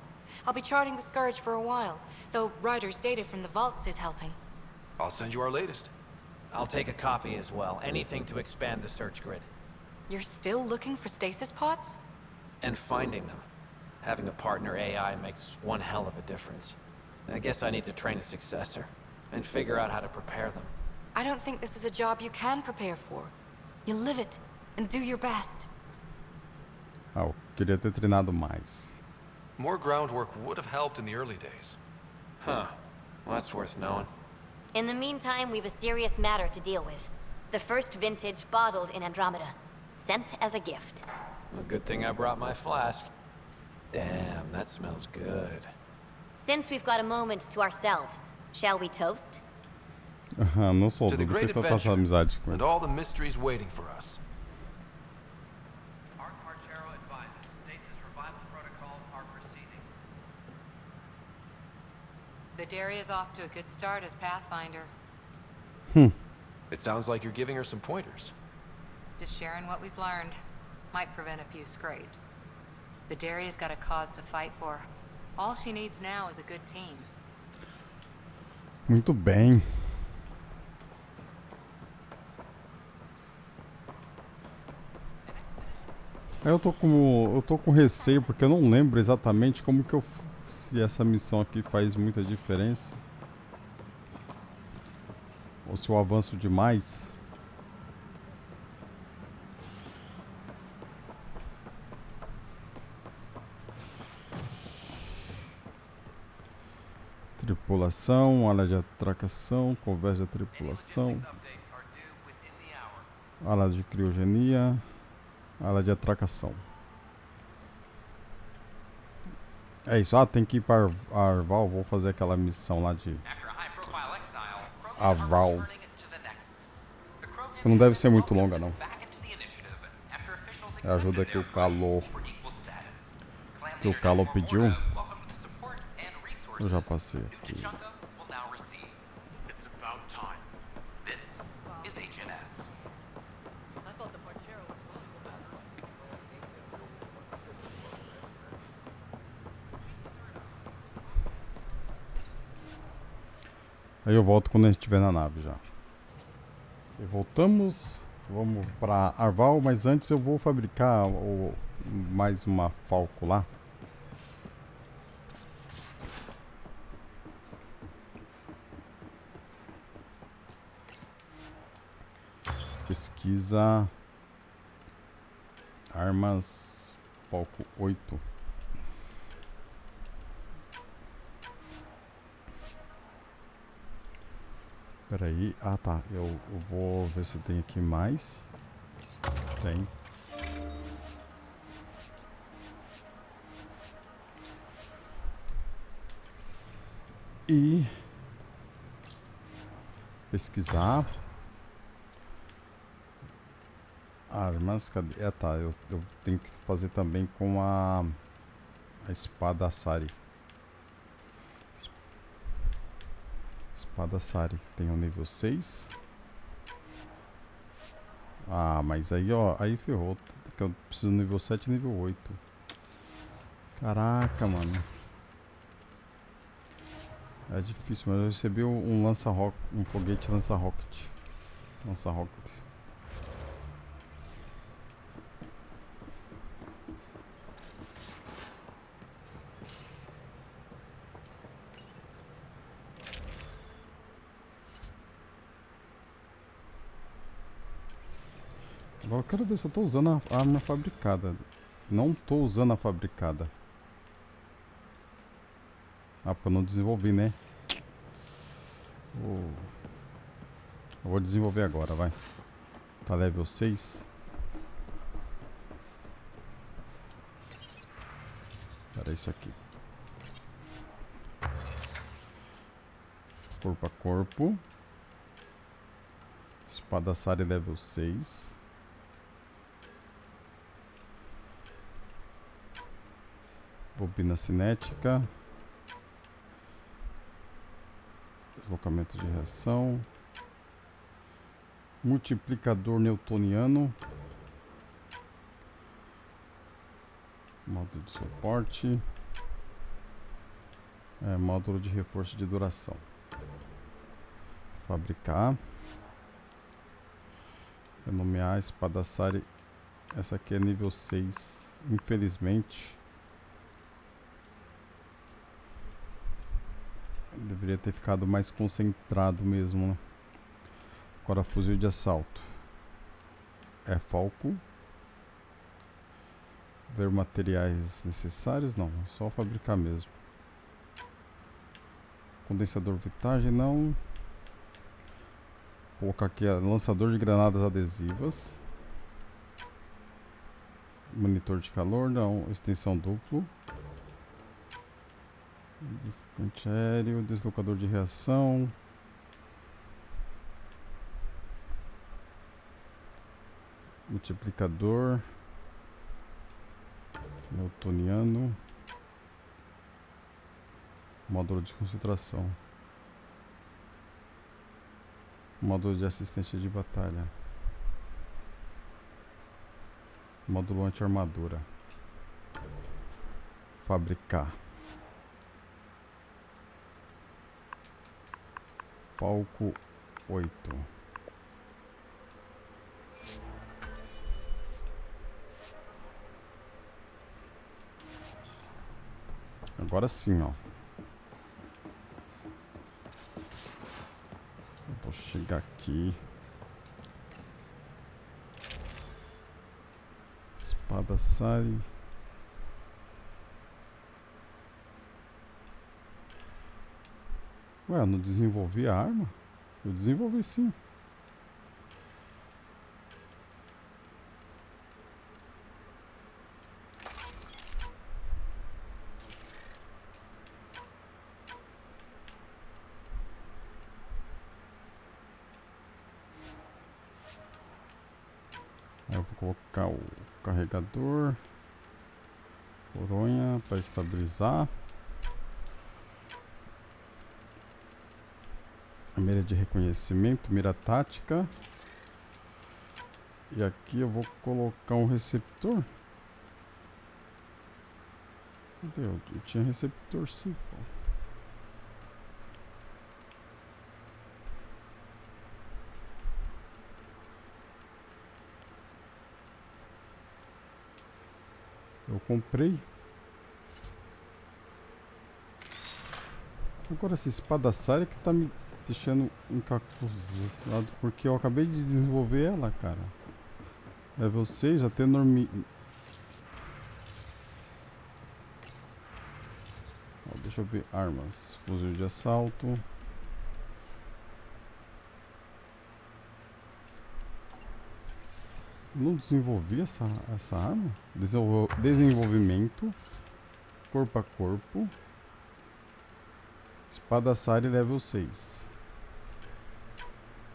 I'll be charting the Scourge for a while, though Ryder's data from the vaults is helping. I'll send you our latest. I'll take a copy as well. Anything to expand the search grid. You're still looking for stasis pods? And finding them. Having a partner AI makes one hell of a difference. I guess I need to train a successor, and figure out how to prepare them. I don't think this is a job you can prepare for. You live it, and do your best. Ah, eu queria ter treinado mais. More groundwork would have helped in the early days. Huh. Well, that's worth knowing. In the meantime, we've a serious matter to deal with. The first vintage bottled in Andromeda. Sent as a gift. A good thing I brought my flask. Damn, that smells good. Since we've got a moment to ourselves, shall we toast? Não sou To the depois great que eu faço adventure amizade com and ele. all the mysteries waiting for us. Vidaria's off to a good start as Pathfinder. It sounds like you're giving her some pointers. Just sharing what we've learned. Might prevent a few scrapes. Vidaria's got a cause to fight for. All she needs now is a good team. Muito bem. Eu tô com receio porque eu não lembro exatamente como que se essa missão aqui faz muita diferença. Ou se eu avanço demais. Tripulação, ala de atracação, conversa de tripulação. Ala de criogenia. Ala de atracação. É isso. Ah, tem que ir para Arval. Vou fazer aquela missão lá de Arval. Que não deve ser muito longa, não. Ajuda que o calor. Que o calor pediu. Eu já passei aqui. Aí eu volto quando a gente estiver na nave já. E voltamos. Vamos para Arval, mas antes eu vou fabricar mais uma Falco lá. Pesquisa armas Falco 8. Espera aí. Ah, tá. Eu vou ver se tem aqui mais. Tem. E pesquisar armas. Cadê? É, tá. Eu tenho que fazer também com a espada Sari. Espada Sari. Tem o nível 6. Ah, mas aí, ó. Aí ferrou. Que eu preciso do nível 7 e nível 8. Caraca, mano. É difícil, mas eu recebi um lança-rocket. Um foguete lança-rocket. Lança-rocket. Agora eu quero ver se eu tô usando a arma fabricada. Não tô usando a fabricada. Ah, porque eu não desenvolvi, né? Eu vou desenvolver agora, vai. Tá level 6. Era isso aqui. Corpo a corpo. Espada Sari level 6. Bobina cinética. Deslocamento de reação. Multiplicador newtoniano. Módulo de suporte. Módulo de reforço de duração. Fabricar. Renomear espada Sari. Essa aqui é nível 6. Infelizmente. Deveria ter ficado mais concentrado mesmo, né? Agora fuzil de assalto. É Falco. Ver materiais necessários? Não, é só fabricar mesmo. Condensador vitagem, não. Vou colocar aqui lançador de granadas adesivas. Monitor de calor, não. Extensão duplo. Aéreo, deslocador de reação. Multiplicador newtoniano. Módulo de concentração. Módulo de assistente de batalha. Módulo anti-armadura. Fabricar. Palco 8. Agora sim, ó. Eu vou chegar aqui. Espada sai. Ué, eu não desenvolvi a arma? Eu desenvolvi sim. Aí eu vou colocar o carregador. Coronha para estabilizar. A mira de reconhecimento, mira tática. E aqui eu vou colocar um receptor. Cadê? Eu tinha receptor sim, pô. Eu comprei. Agora essa espadassária que tá me deixando encapuzado, porque eu acabei de desenvolver ela, cara. Level 6, até deixa eu ver, armas. Fuzil de assalto. Não desenvolvi essa arma? Desenvolvimento. Corpo a corpo. Espadassária level 6.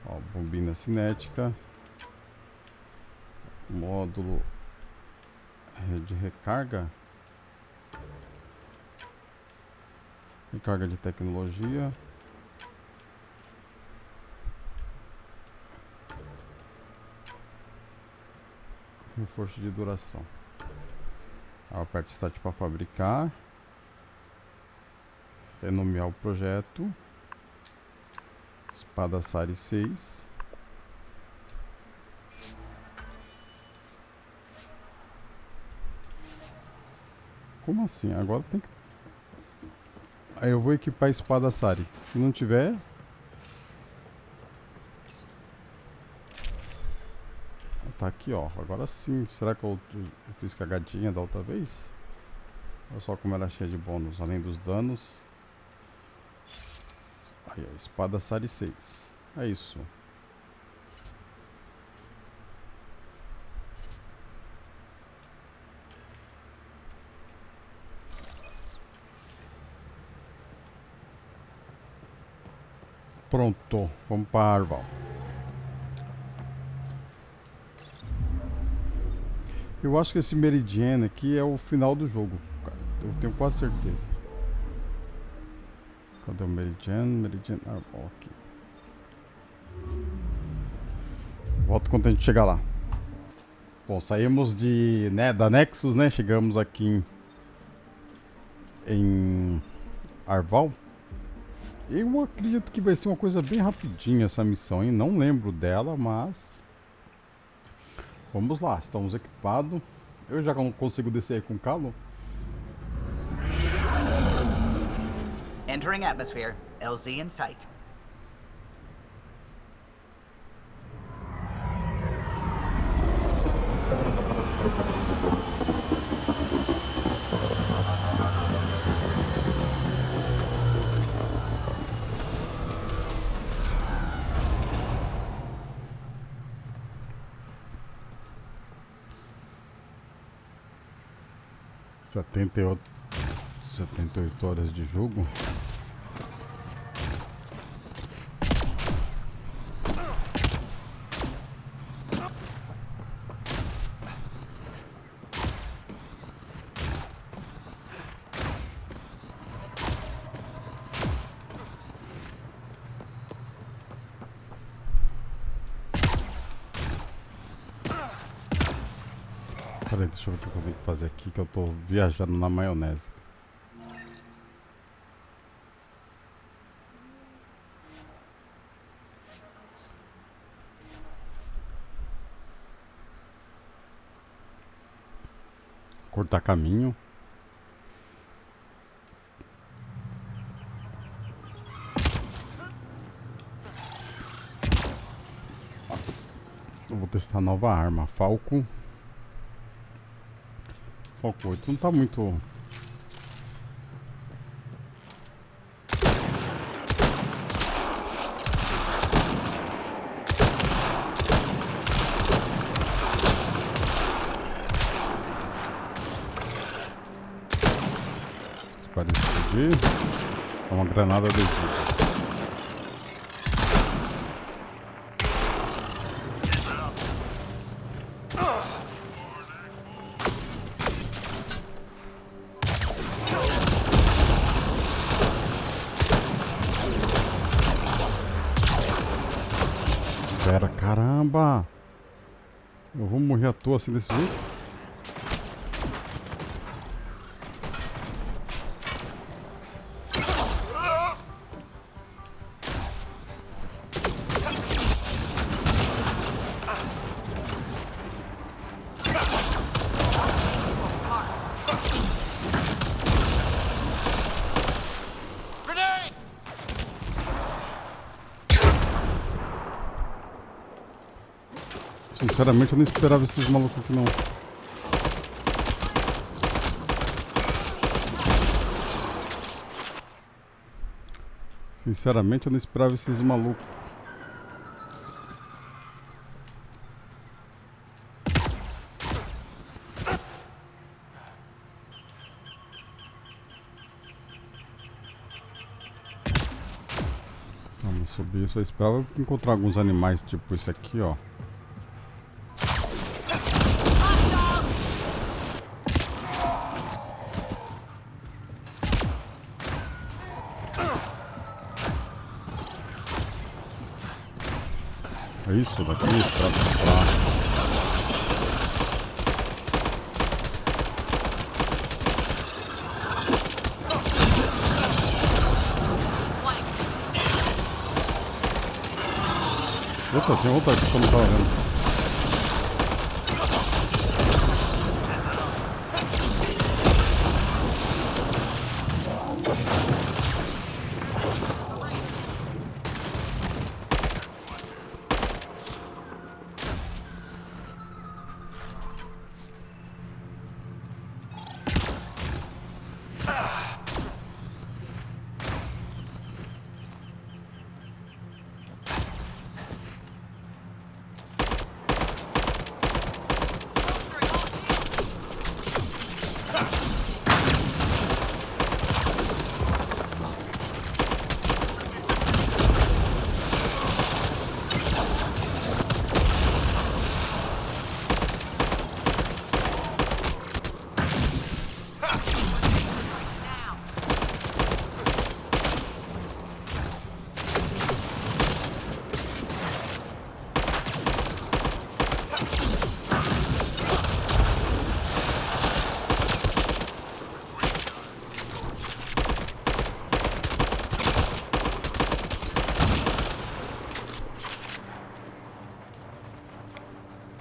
Ó, bombina cinética. Módulo de recarga. Recarga de tecnologia. Reforço de duração. Aperte Start para fabricar. Renomear o projeto. Espadassária 6. Como assim? Agora tem que... Aí eu vou equipar a espadassária. Se não tiver... Tá aqui, ó. Agora sim. Será que eu fiz cagadinha da outra vez? Olha só como ela é cheia de bônus. Além dos danos. Aí, ó. Espadassária 6. É isso. Pronto. Vamos para Arval. Eu acho que esse meridiano aqui é o final do jogo, cara. Eu tenho quase certeza. Cadê o meridiano? Meridiano Arval aqui. Volto quando a gente chegar lá. Bom, saímos da Nexus, né? Chegamos aqui em Arval. Eu acredito que vai ser uma coisa bem rapidinha essa missão, hein? Não lembro dela, mas... Vamos lá, estamos equipados. Eu já consigo descer aí com calma. Entering atmosphere. LZ in sight. Setenta e 78 horas de jogo. Peraí, deixa eu ver o que eu tenho que fazer aqui, que eu tô viajando na maionese. cortar caminho. Eu vou testar a nova arma, Falco 8 não tá muito... Para explodir. É uma granada adesiva. Pera, caramba! Eu vou morrer à toa assim desse jeito? Sinceramente, eu não esperava esses malucos aqui, não. Sinceramente, eu não esperava esses malucos. Vamos subir. Eu só esperava encontrar alguns animais, tipo esse aqui, ó. Isso daqui, pra... Eita, tem outra aqui que eu não tava vendo.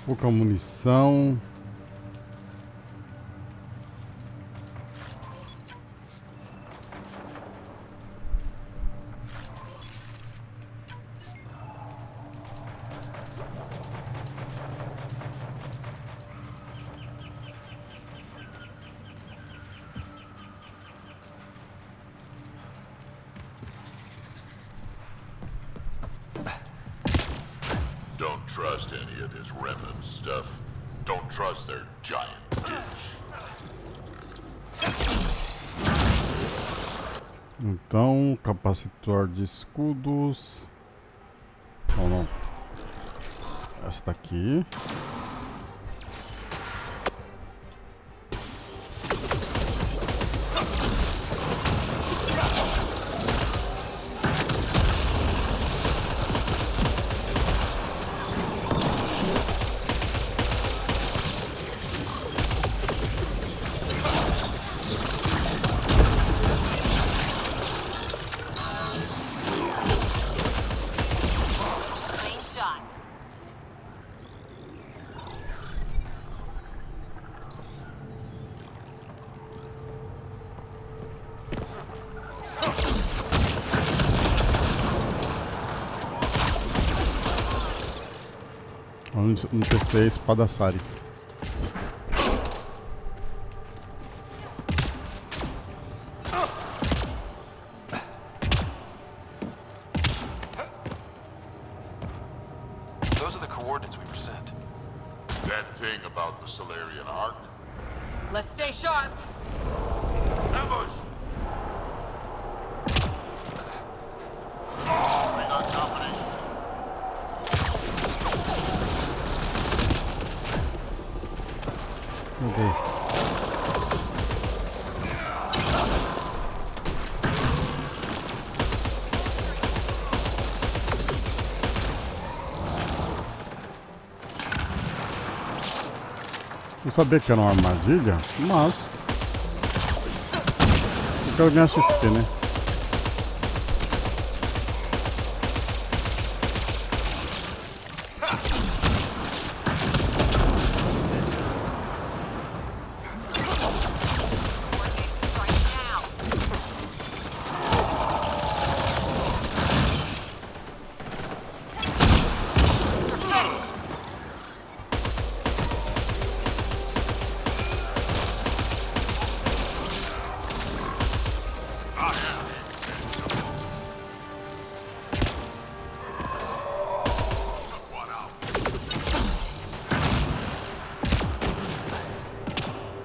Pouca munição. Don't trust any of this remnant stuff. Don't trust their giant dish. Então, capacitor de escudos. Não, não. Essa daqui. não testei a espadaçari. Those are the coordinates we were sent. That thing about the Solarian Ark? Let's stay sharp. Ambush! We got company. Cadê? Eu sabia que era uma armadilha, mas eu quero ganhar XP, né?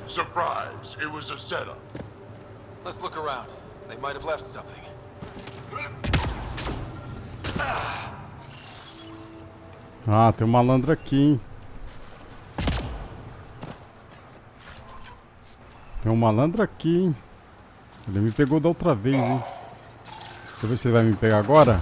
Surprise! It was a setup. Let's look around. They might have left something. Ah, tem um malandro aqui, hein? Tem um malandro aqui, hein? Ele me pegou da outra vez, hein? Deixa eu ver se ele vai me pegar agora.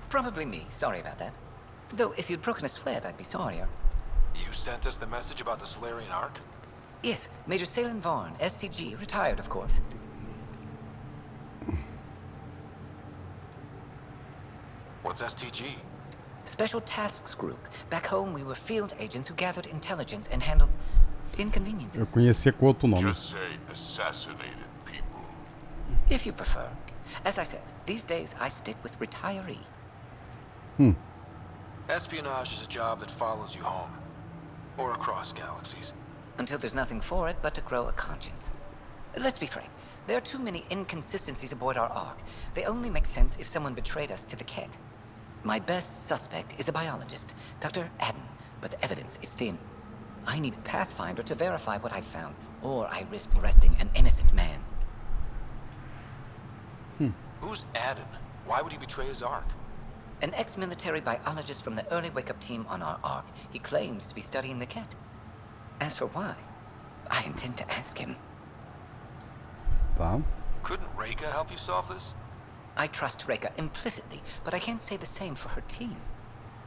Probably me. Sorry about that. Though, if you'd broken a sweat, I'd be sorrier. You sent us the message about the Solarian Ark? Yes, Major Salen Vaughn, STG, retired, of course. What's STG? Special Tasks Group. Back home, we were field agents who gathered intelligence and handled inconveniences. Eu conhecia com outro nome. Just say assassinated people. If you prefer. As I said, these days I stick with retiree. Espionage is a job that follows you home. Or across galaxies. Until there's nothing for it but to grow a conscience. Let's be frank. There are too many inconsistencies aboard our Ark. They only make sense if someone betrayed us to the Ket. My best suspect is a biologist, Dr. Adden, but the evidence is thin. I need a Pathfinder to verify what I've found, or I risk arresting an innocent man. Who's Adden? Why would he betray his Ark? An ex-military biologist from the early wake-up team on our Ark. He claims to be studying the Ket. As for why, I intend to ask him. Tá. Couldn't Reka help you solve this? I trust Reka implicitly, but I can't say the same for her team.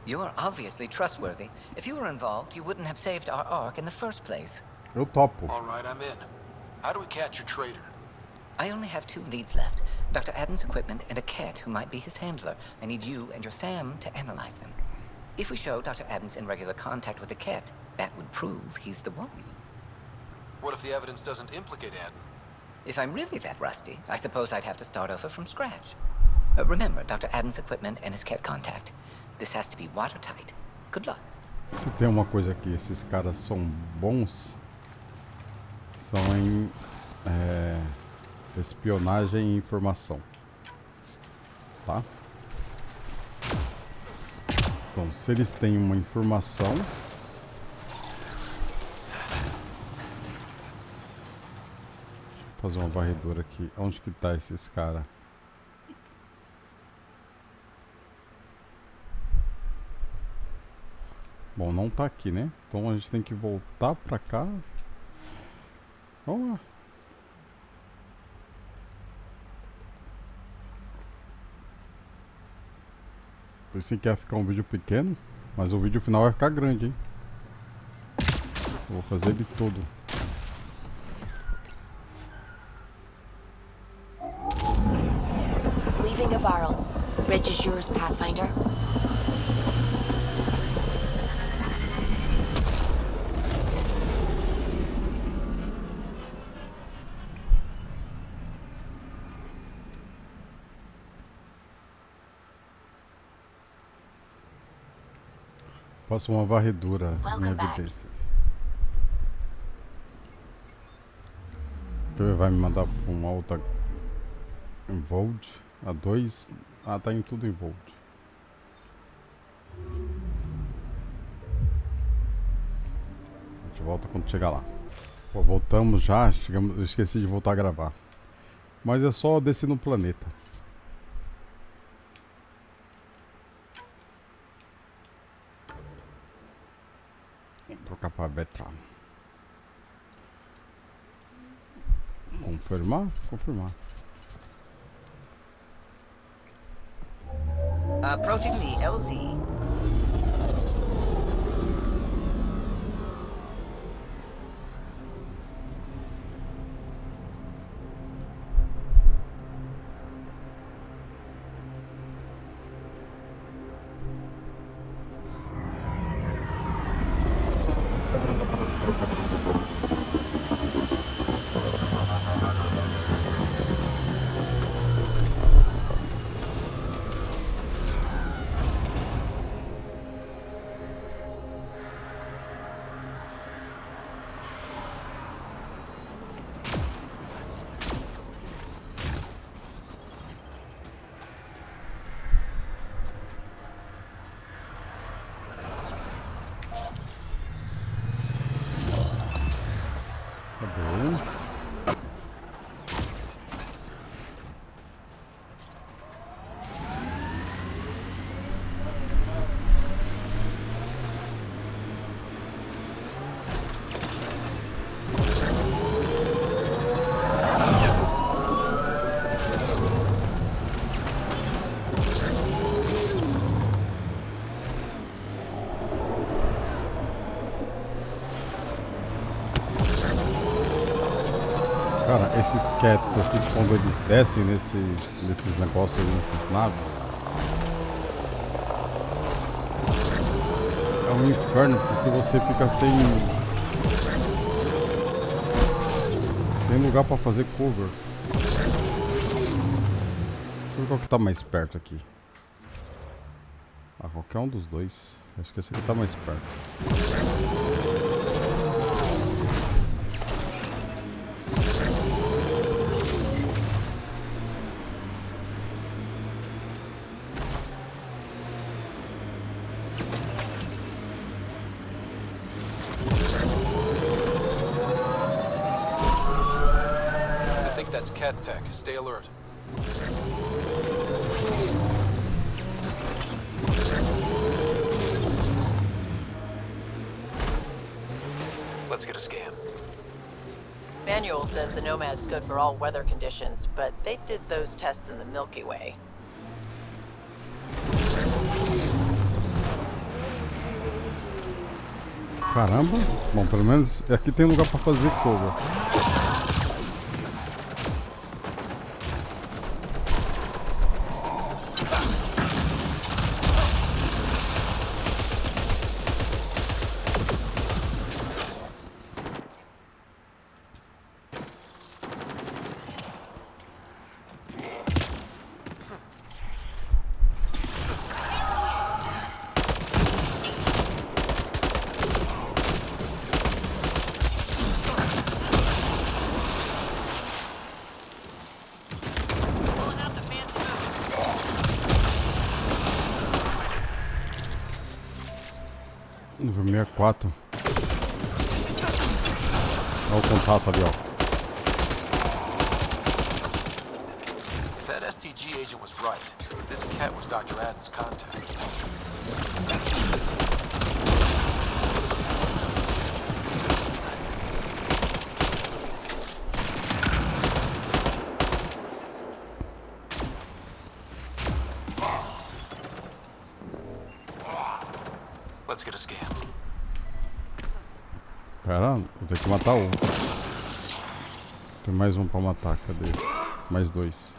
You're obviously trustworthy. If you were involved, you wouldn't have saved our Ark in the first place. Eu topo. All right, I'm in. How do we catch your traitor? I only have 2 leads left. Dr. Adden's equipment and a Ket who might be his handler. I need you and your Sam to analyze them. If we show Dr. Adden's in regular contact with the Ket, that would prove he's the one. What if the evidence doesn't implicate Adden? If I'm really that rusty, I suppose I'd have to start over from scratch. Remember, Dr. Adden's equipment and his Ket contact. This has to be watertight. Good luck. Se tem uma coisa aqui, esses caras são bons. São em espionagem e informação. Tá? Então, se eles têm uma informação, deixa eu fazer uma varredura aqui. Onde que tá esses caras? Bom, não tá aqui, né? Então a gente tem que voltar pra cá. Vamos lá. Pensei que ia ficar um vídeo pequeno, mas o vídeo final vai ficar grande, hein? Eu vou fazer ele todo. Leaving a Varl. Ridge is yours, Pathfinder. Faço uma varredura em evidências. Ele vai me mandar para uma outra em Volt. A 2. Ah, tá em tudo em Volt. A gente volta quando chegar lá. Pô, voltamos já. Chegamos, eu esqueci de voltar a gravar. Mas é só descer no planeta. Trocar para beta. Confirmar? Confirmar. Approaching the LZ. Cara, esses cats, assim, quando eles descem nesses negócios aí, nessas naves, é um inferno, porque você fica sem lugar pra fazer cover. Deixa eu ver qual que tá mais perto aqui. Ah, qualquer um dos dois. Acho que esse aqui tá mais perto. Cat tech. Stay alert. Let's get a scan. Manual says the Nomad's good for all weather conditions, but they did those tests in the Milky Way. Caramba. Bom, pelo menos aqui tem lugar pra fazer cover. Nível 64. Olha o contato ali, ó. If that STG agent was right, this cat was Dr. Adams' contact. Pera, eu tenho que matar um. Tem mais um pra matar, cadê? Mais dois.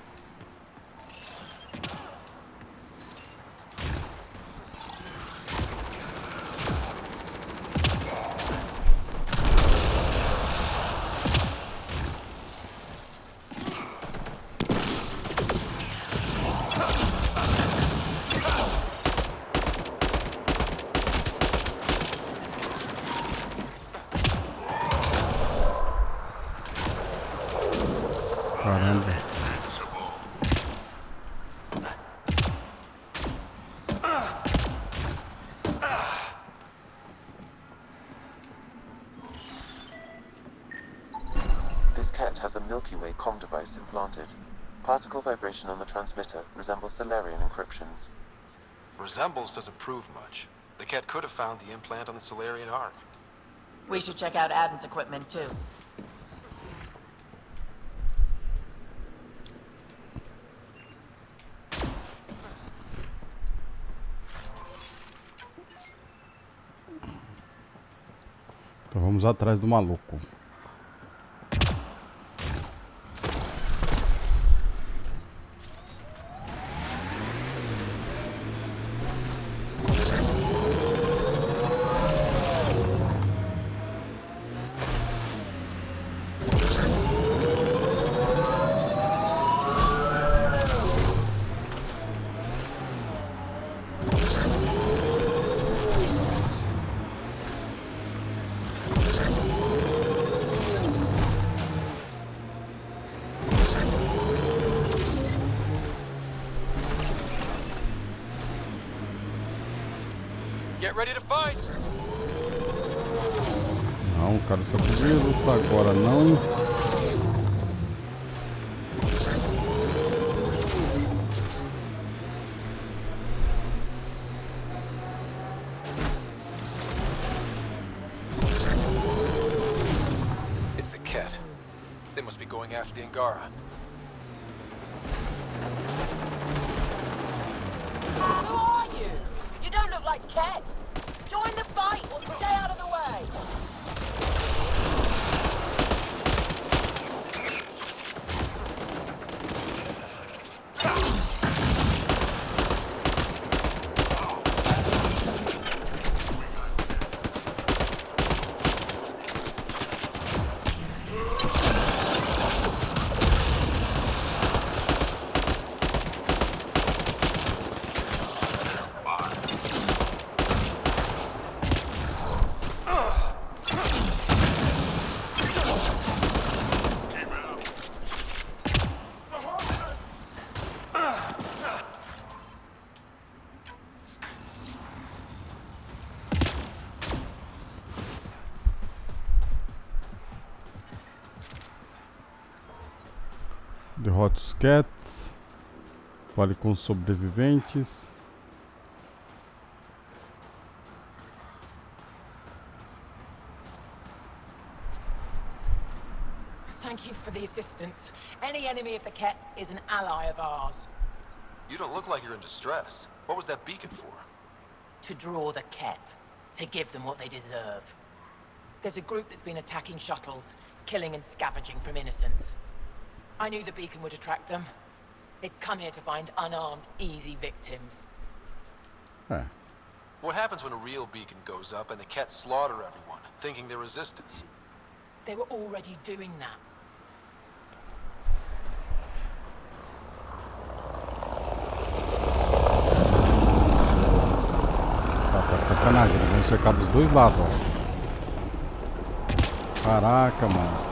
Caramba. This cat has a Milky Way comm device implanted. Particle vibration on the transmitter resembles Solarian encryptions. Resembles doesn't prove much. The cat could have found the implant on the Solarian Ark. We should check out Aden's equipment, too. Então vamos atrás do maluco. Get ready to fight. Não, cara, só podia lutar agora, não. It's the cat. They must be going after the Angara. Who are you? You don't look like Ket. Join the fight or stay out of the way. Derrote os cats. Fale com os sobreviventes. Thank you for the assistance. Any enemy of the Ket is an ally of ours. You don't look like you're in distress. What was that beacon for? To draw the Ket. To give them what they deserve. There's a group that's been attacking shuttles, killing and scavenging from innocents. I knew the beacon would attract them. They'd come here to find unarmed, easy victims. What happens when a real beacon goes up and the Ket slaughter everyone, thinking they're resistance? They were already doing that. Tá de sacanagem, eles vão cercar dos dois lados, ó. Caraca, mano.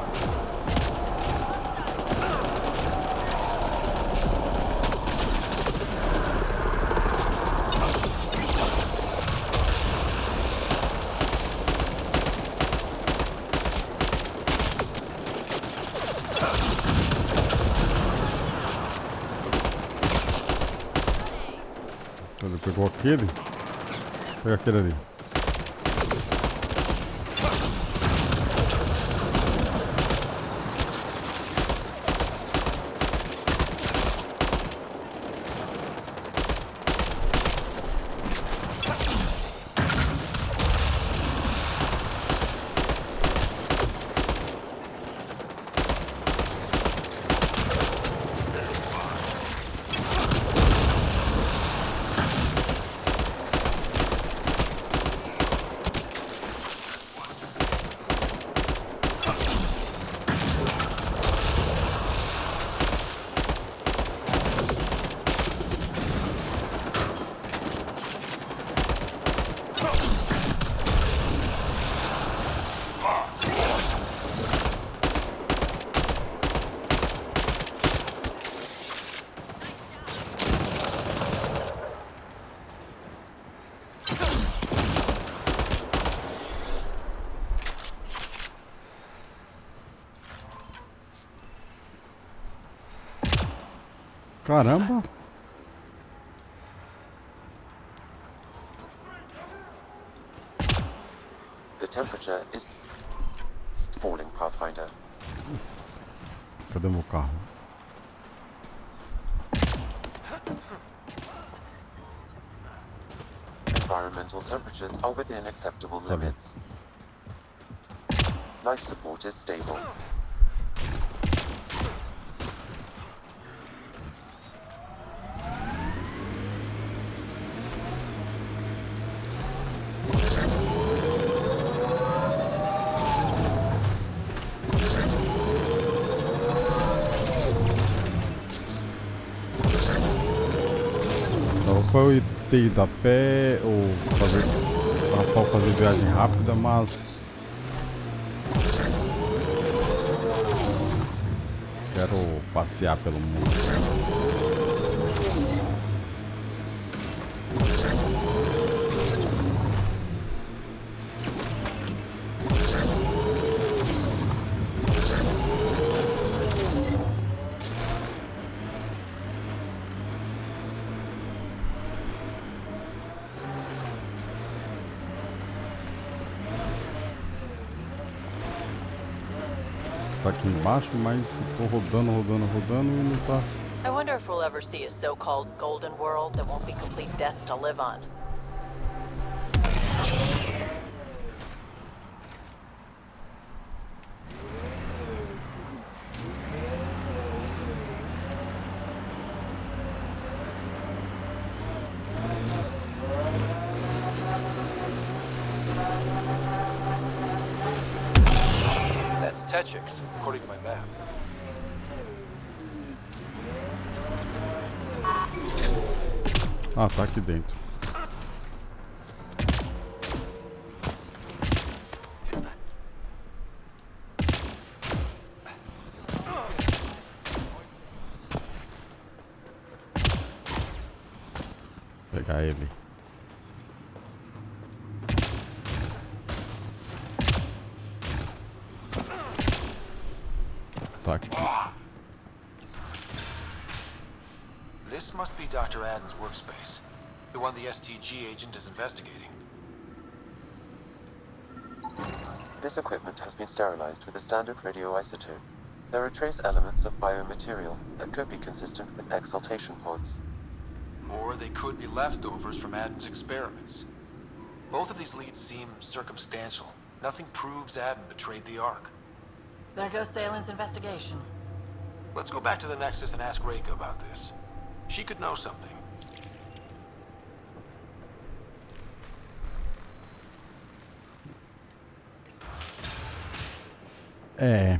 Ele pegou aquele. Pega aquele ali. Caramba! The temperature is falling, Pathfinder. Cadê meu carro? Environmental temperatures are within acceptable limits. Life support is stable. Eu ia ter ido a pé ou fazer viagem rápida, mas quero passear pelo mundo. Tá aqui embaixo, mas tô rodando e não tá. I wonder if we'll ever see a so-called golden world that won't be complete death to live on. Techix, according to my map. Ah, tá aqui dentro. Vou pegar ele. Tá aqui. This must be Dr. Aden's workspace. The one the STG agent is investigating. This equipment has been sterilized with a standard radioisotope. There are trace elements of biomaterial that could be consistent with exaltation pods. Or they could be leftovers from Aden's experiments. Both of these leads seem circumstantial. Nothing proves Aden betrayed the Ark. There goes Salen's investigation. Let's go back to the Nexus and ask Reika about this. She could know something. É,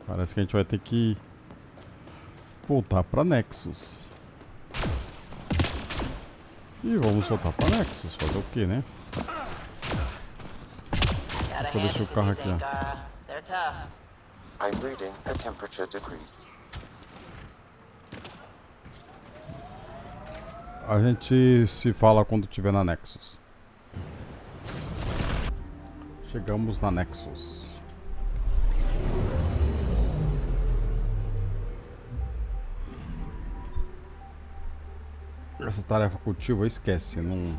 parece que a gente vai ter que voltar pra Nexus. E vamos voltar pra Nexus, fazer o que, né? Vou deixar o carro aqui, ó. I'm reading a temperature decrease. A gente se fala quando estiver na Nexus. Chegamos na Nexus. Essa tarefa cultiva, esquece, não.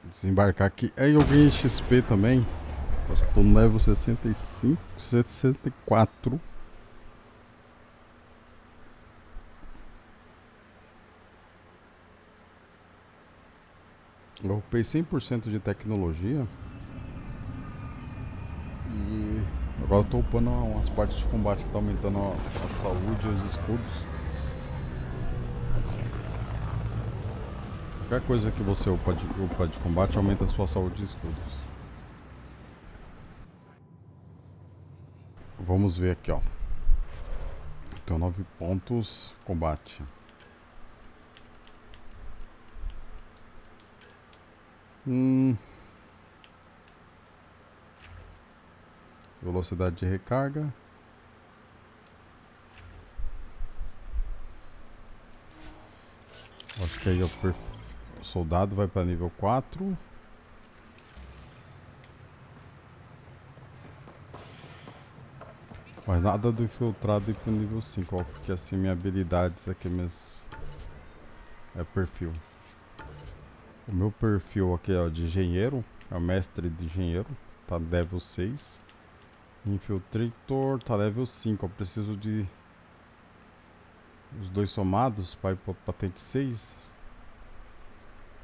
Desembarcar aqui. Aí eu ganhei XP também. Acho que tô no level 65, 64. Eu upei 100% de tecnologia. E agora eu tô upando umas partes de combate que tá aumentando a saúde e os escudos. Qualquer coisa que você upa de combate aumenta a sua saúde e escudos. Vamos ver aqui, ó. Tenho 9 pontos. Combate. Velocidade de recarga. Acho que aí o soldado vai para nível 4. Mas nada do infiltrado e pro nível 5, ó, porque assim minhas habilidades aqui, minhas... É perfil. O meu perfil aqui é de engenheiro, é o mestre de engenheiro, tá level 6. Infiltrator tá level 5, eu preciso de... Os dois somados para ir para patente 6.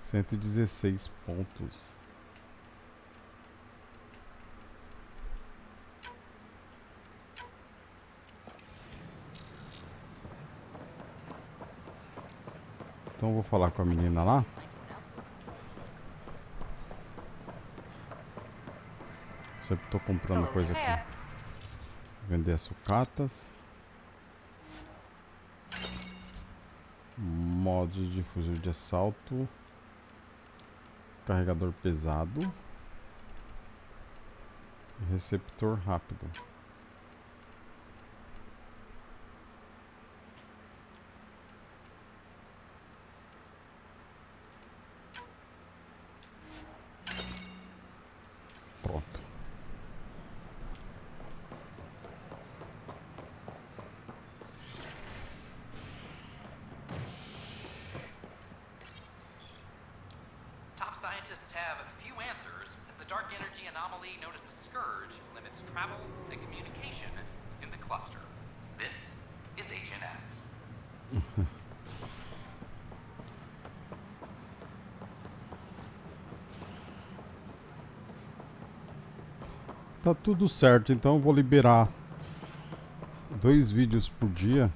116 pontos. Então eu vou falar com a menina lá. Sempre tô comprando coisa aqui. Vender as sucatas. Modo de fuzil de assalto. Carregador pesado. E receptor rápido. Pronto. Top scientists have few answers, as the dark energy anomaly known as the Scourge limits travel and communication in the cluster. This is HNS. Tá tudo certo, então eu vou liberar 2 vídeos por dia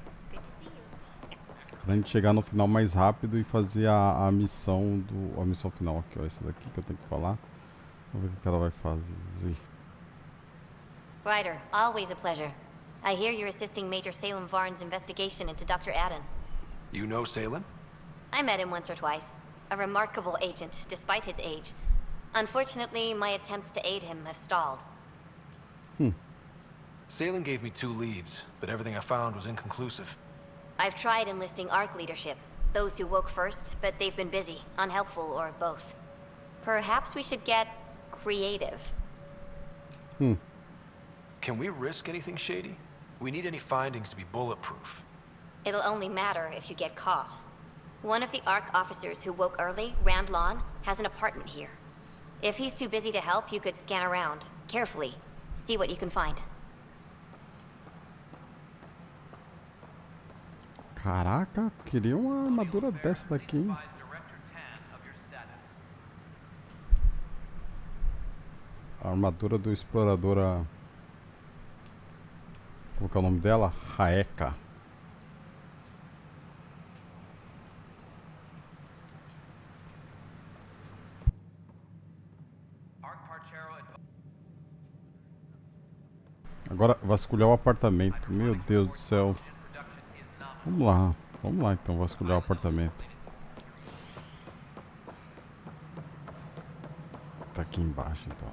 pra gente chegar no final mais rápido e fazer a missão a missão final aqui, ó, essa daqui que eu tenho que falar. Vamos ver o que ela vai fazer. Ryder, always a pleasure. I hear you're assisting Major Salem Varn's investigation into Dr. Aden. You know Salem? I met him once or twice. A remarkable agent, despite his age. Unfortunately, my attempts to aid him have stalled. Salem gave me 2 leads, but everything I found was inconclusive. I've tried enlisting ARC leadership, those who woke first, but they've been busy, unhelpful, or both. Perhaps we should get creative. Can we risk anything shady? We need any findings to be bulletproof. It'll only matter if you get caught. One of the ARC officers who woke early, Rand Lon, has an apartment here. If he's too busy to help, you could scan around, carefully, see what you can find. Caraca, queria uma armadura dessa daqui, hein? A armadura do exploradora... Qual que é o nome dela? Raeka. Agora vasculhar o apartamento. Meu Deus do céu. Vamos lá então vasculhar o apartamento. Tá aqui embaixo então.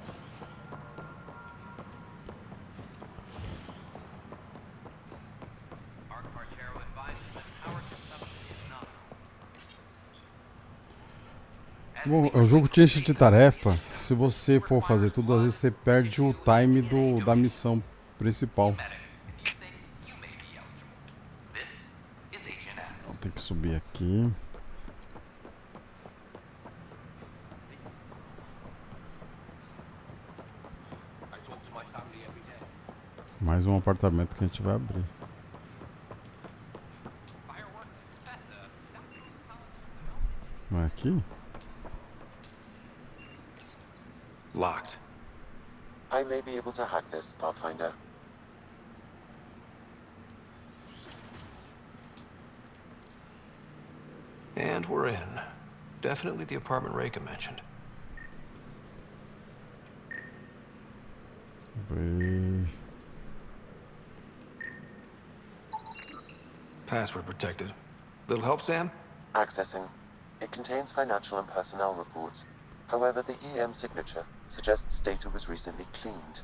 Bom, o jogo te enche de tarefa. Se você for fazer tudo, às vezes você perde o time da missão principal. Então, tem que subir aqui. Mais um apartamento que a gente vai abrir. Não é aqui? Locked. I may be able to hack this, Pathfinder. And we're in. Definitely the apartment Reika mentioned. Password protected. Little help, Sam? Accessing. It contains financial and personnel reports. However, the EM signature suggests data was recently cleaned.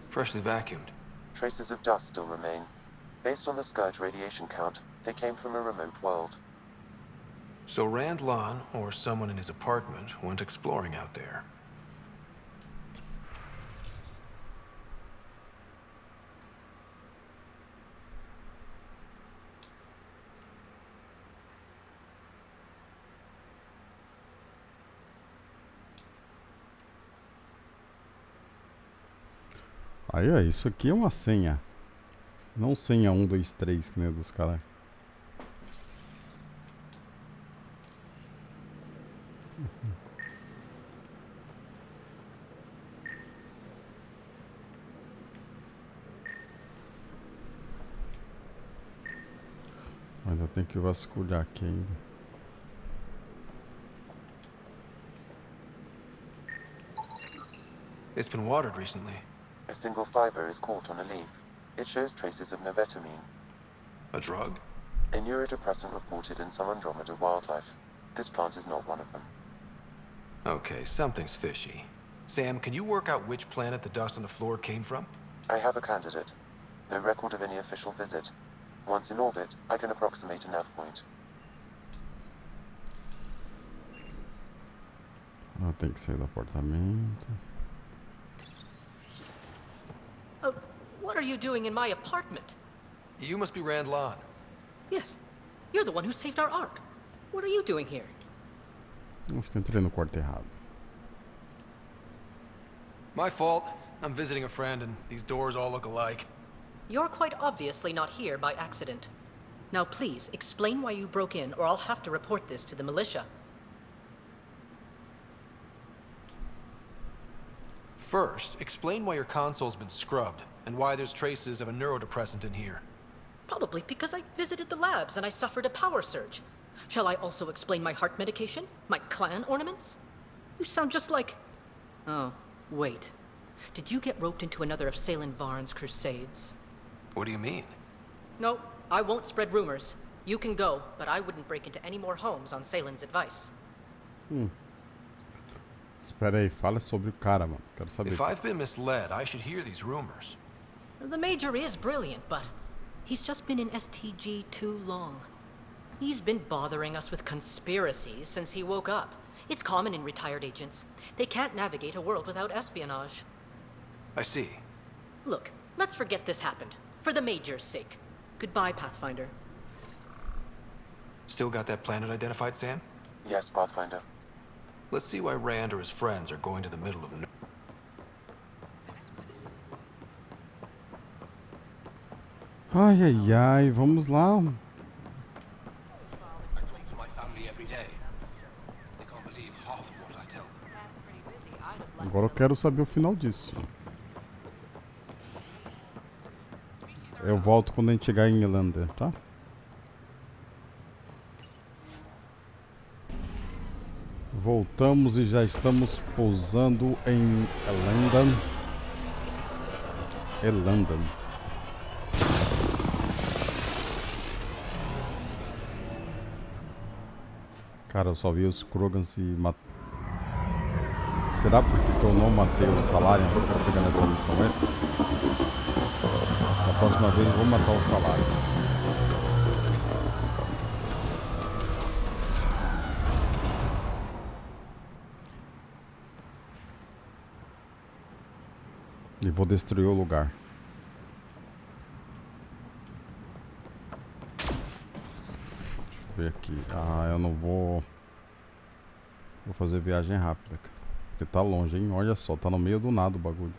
Freshly vacuumed. Traces of dust still remain. Based on the Scourge radiation count, they came from a remote world. So Rand Lon, or someone in his apartment, went exploring out there. Aí, ó, isso aqui é uma senha. Não senha 1, 2, 3, que nem dos caras. Ainda tem que vasculhar aqui ainda. It's been watered recently. A single fiber is caught on a leaf. It shows traces of nevetamine. A drug? A neurodepressant reported in some Andromeda wildlife. This plant is not one of them. Okay, something's fishy. Sam, can you work out which planet the dust on the floor came from? I have a candidate. No record of any official visit. Once in orbit, I can approximate a nav point. Ah, tem que sair do apartamento. What are you doing in my apartment? You must be Rand Lon. Yes. You're the one who saved our Ark. What are you doing here? Acho que eu entrei no quarto errado. My fault. I'm visiting a friend and these doors all look alike. You're quite obviously not here by accident. Now please, explain why you broke in or I'll have to report this to the militia. First, explain why your console's been scrubbed and why there's traces of a neurodepressant in here. Probably because I visited the labs and I suffered a power surge. Shall I also explain my heart medication? My clan ornaments? You sound just like... Oh, wait. Did you get roped into another of Salen Varn's crusades? What do you mean? No, I won't spread rumors. You can go, but I wouldn't break into any more homes on Salen's advice. Espera aí, fala sobre o cara, mano. Quero saber. If I've been misled, I should hear these rumors. The Major is brilliant, but he's just been in STG too long. He's been bothering us with conspiracies since he woke up. It's common in retired agents. They can't navigate a world without espionage. I see. Look, let's forget this happened. For the Major's sake. Goodbye, Pathfinder. Still got that planet identified, Sam? Yes, Pathfinder. Let's see why Rand or his friends are going to the middle of no... Ai, ai, ai, vamos lá. Agora eu quero saber o final disso. Eu volto quando a gente chegar em Irlanda, tá? Voltamos e já estamos pousando em Irlanda. Cara, eu só vi os Krogans e será porque eu não matei os Salarians para pegar nessa missão extra? Da próxima vez eu vou matar os Salarians. E vou destruir o lugar. Deixa eu ver aqui. Ah, eu não vou... Vou fazer viagem rápida, cara. Porque tá longe, hein? Olha só, tá no meio do nada o bagulho.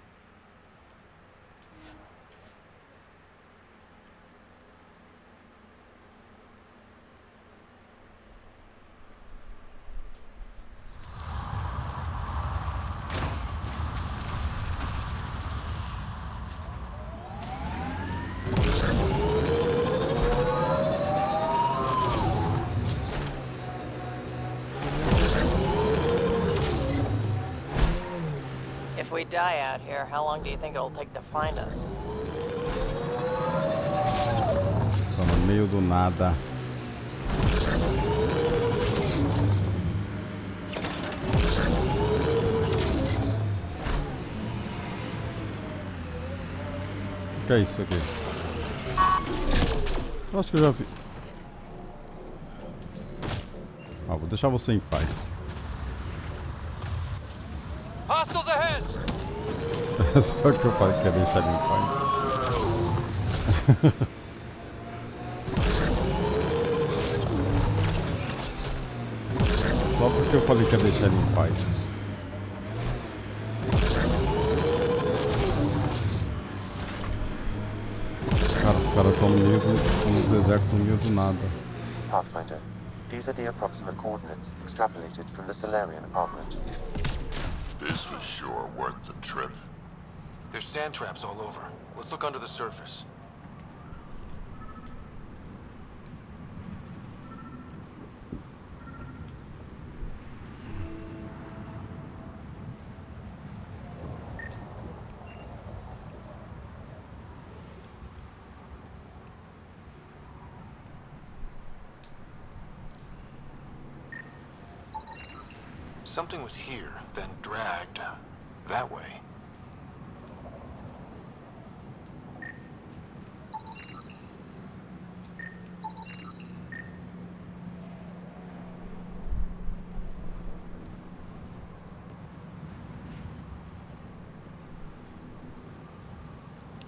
If we die out here, how long do you think it'll take to find us? Tá no meio do nada. O que é isso aqui? Eu acho que eu já vi. Ah, vou deixar você em paz. Hostiles ahead! Só que eu falei que ia deixar ele em paz. Só porque eu falei que ia deixar ele em paz. cara tá no meio do deserto, no meio do nada. Pathfinder, these are the approximate coordinates extrapolated from the Solarian apartment. This was sure worth the trip. There's sand traps all over. Let's look under the surface. Something was here, then dragged that way.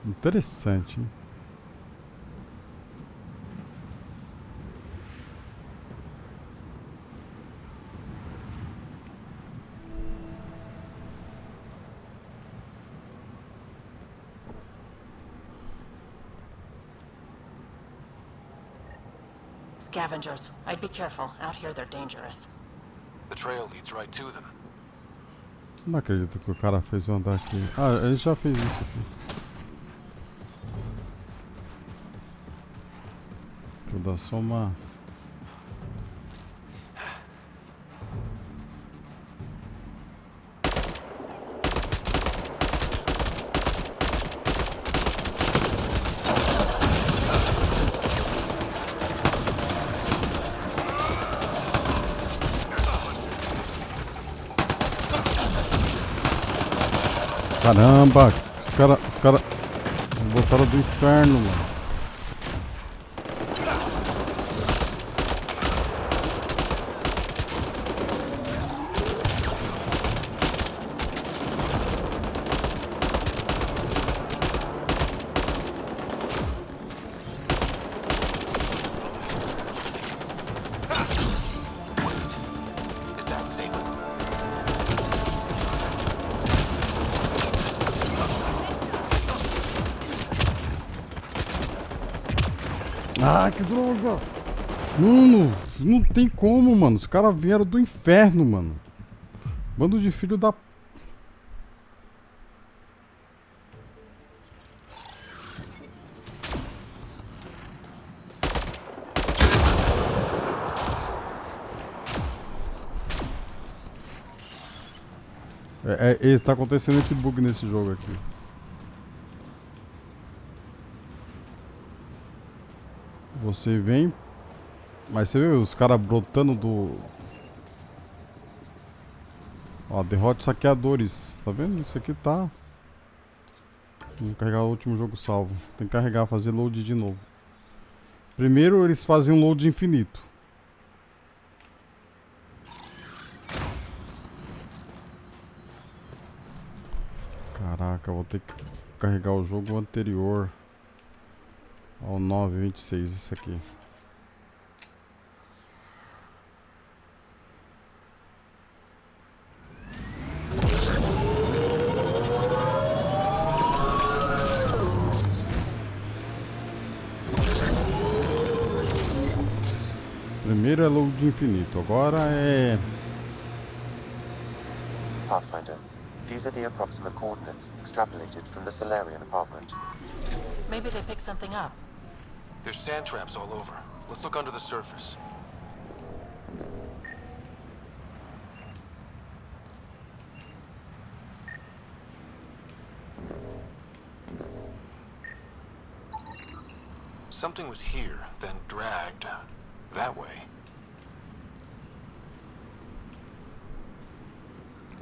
Interessante, hein? Scavengers. I'd be careful. Out here they're dangerous. The trail leads right to them. Não acredito que o cara fez eu andar aqui. Ah, ele já fez isso aqui. Vou dar só uma... Caramba, os cara botaram do inferno, mano. Ah, que droga! Mano, não tem como, mano. Os caras vieram do inferno, mano. Bando de filho da... Tá acontecendo esse bug nesse jogo aqui. Você vem, mas você vê os caras brotando do... Ó, derrote saqueadores. Tá vendo? Isso aqui tá... Vamos carregar o último jogo salvo. Tem que carregar, fazer load de novo. Primeiro eles fazem um load infinito. Caraca, vou ter que carregar o jogo anterior ao 9.26, isso aqui. Primeiro é load infinito, agora é... Pathfinder, these are the approximate coordinates extrapolated from the Solarian apartment. Maybe they picked something up. There's sand traps all over. Let's look under the surface. Something was here, then dragged that way.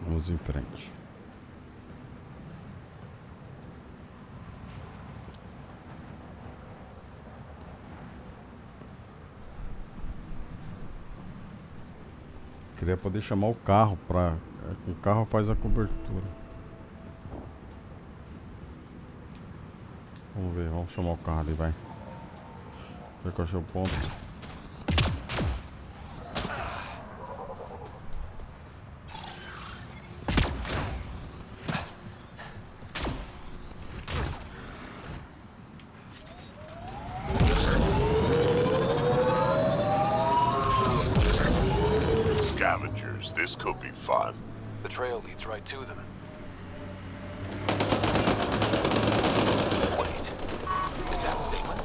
Vamos em frente. Queria poder chamar o carro pra... O carro faz a cobertura. Vamos ver, vamos chamar o carro ali, vai. Ver qual é o ponto. scavengers. This could be fun. The trail leads right to them. Wait, is that Salem?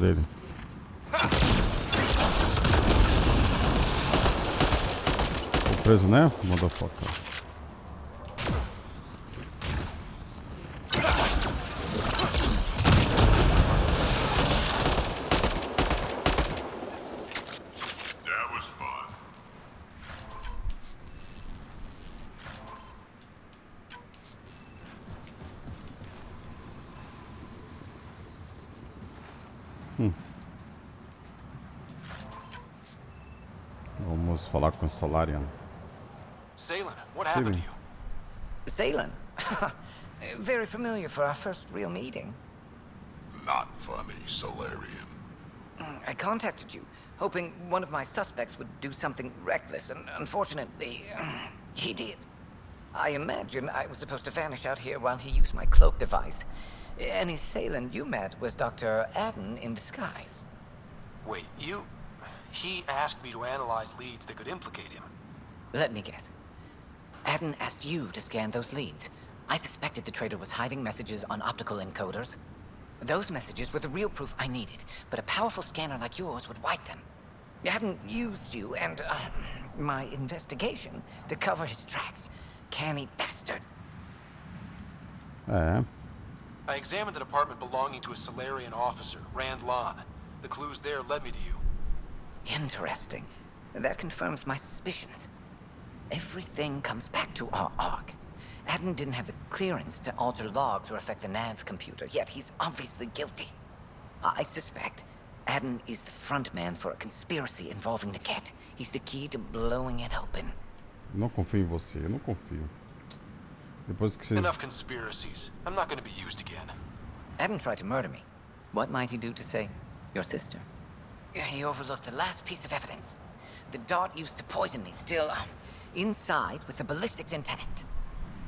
Dele. Tô preso, né? Motherfucker. Vamos falar com a Solarian. Salem, what happened to you? Salem? Very familiar for our first real meeting. Not funny, Solarian. I contacted you, hoping one of my suspects would do something reckless, and unfortunately, he did. I imagine I was supposed to vanish out here while he used my cloak device. Any Salem you met was Dr. Adden in disguise. Wait, he asked me to analyze leads that could implicate him. Let me guess. Adden asked you to scan those leads. I suspected the traitor was hiding messages on optical encoders. Those messages were the real proof I needed, but a powerful scanner like yours would wipe them. Adden used you and my investigation to cover his tracks. Canny bastard. I examined an apartment belonging to a Solarian officer, Rand Lon. The clues there led me to you. Interesting. That confirms my suspicions. Everything comes back to our arc. Adden didn't have the clearance to alter logs or affect the nav computer, yet he's obviously guilty. I suspect Adden is the front man for a conspiracy involving the Ket. He's the key to blowing it open. Não confio em você, eu não confio. Depois que vocês... Enough conspiracies. I'm not going to be used again. Adden tried to murder me. What might he do to say, your sister? He overlooked the last piece of evidence. The dart used to poison me still inside with the ballistics intact.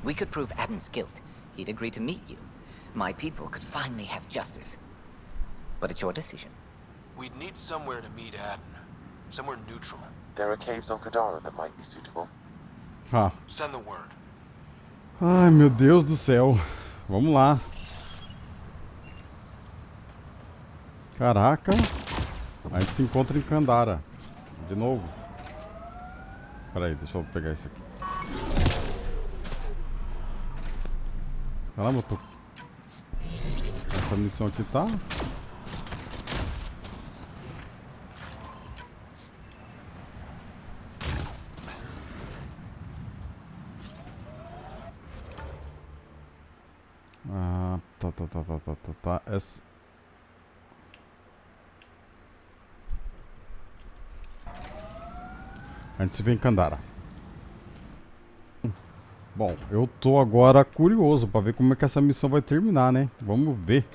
We could prove Adden's guilt. He'd agree to meet you. My people could finally have justice. But it's your decision. We'd need somewhere to meet Adden. Somewhere neutral. There are caves on Kadara that might be suitable. Send the word. Ai, meu Deus do céu. Vamos lá. Caraca. A gente se encontra em Kandara. De novo. Pera aí, deixa eu pegar esse aqui. Caramba, eu tô... Essa missão aqui tá... Ah, tá. Essa... A gente se vê em Kandara. Bom, eu tô agora curioso pra ver como é que essa missão vai terminar, né? Vamos ver.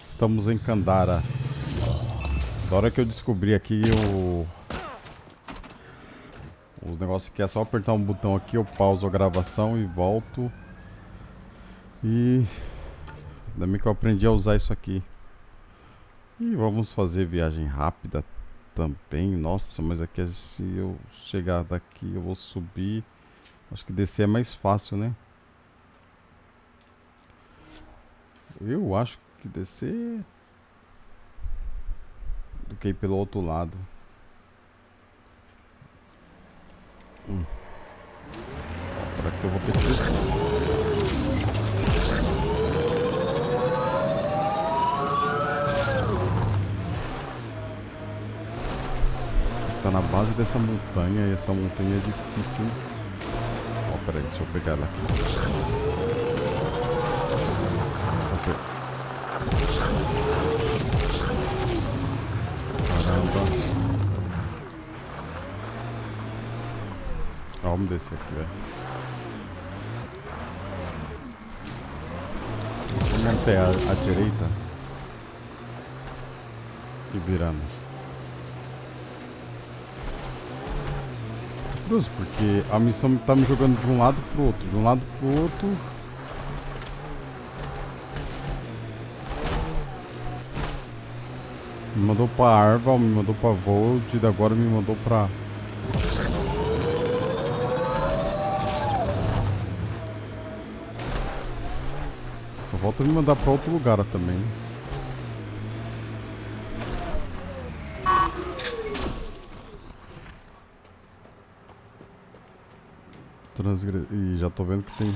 Estamos em Kandara. Da hora que eu descobri aqui os negócios que é só apertar um botão aqui, eu pauso a gravação e volto. E ainda bem que eu aprendi a usar isso aqui. E vamos fazer viagem rápida também. Nossa, mas aqui se eu chegar daqui eu vou subir. Acho que descer é mais fácil, né? Eu acho que descer do que ir pelo outro lado. Por aqui eu vou ter que descer. Tá na base dessa montanha e essa montanha é difícil. Ó, peraí, deixa eu pegar ela aqui. Ok. Caramba. Ó, vamos descer aqui, velho. Vamos manter a direita e virando. Porque a missão tá me jogando de um lado pro outro, de um lado pro outro. Me mandou pra Arval, me mandou pra Vold, e agora me mandou pra... Só falta me mandar pra outro lugar também. E já tô vendo que tem...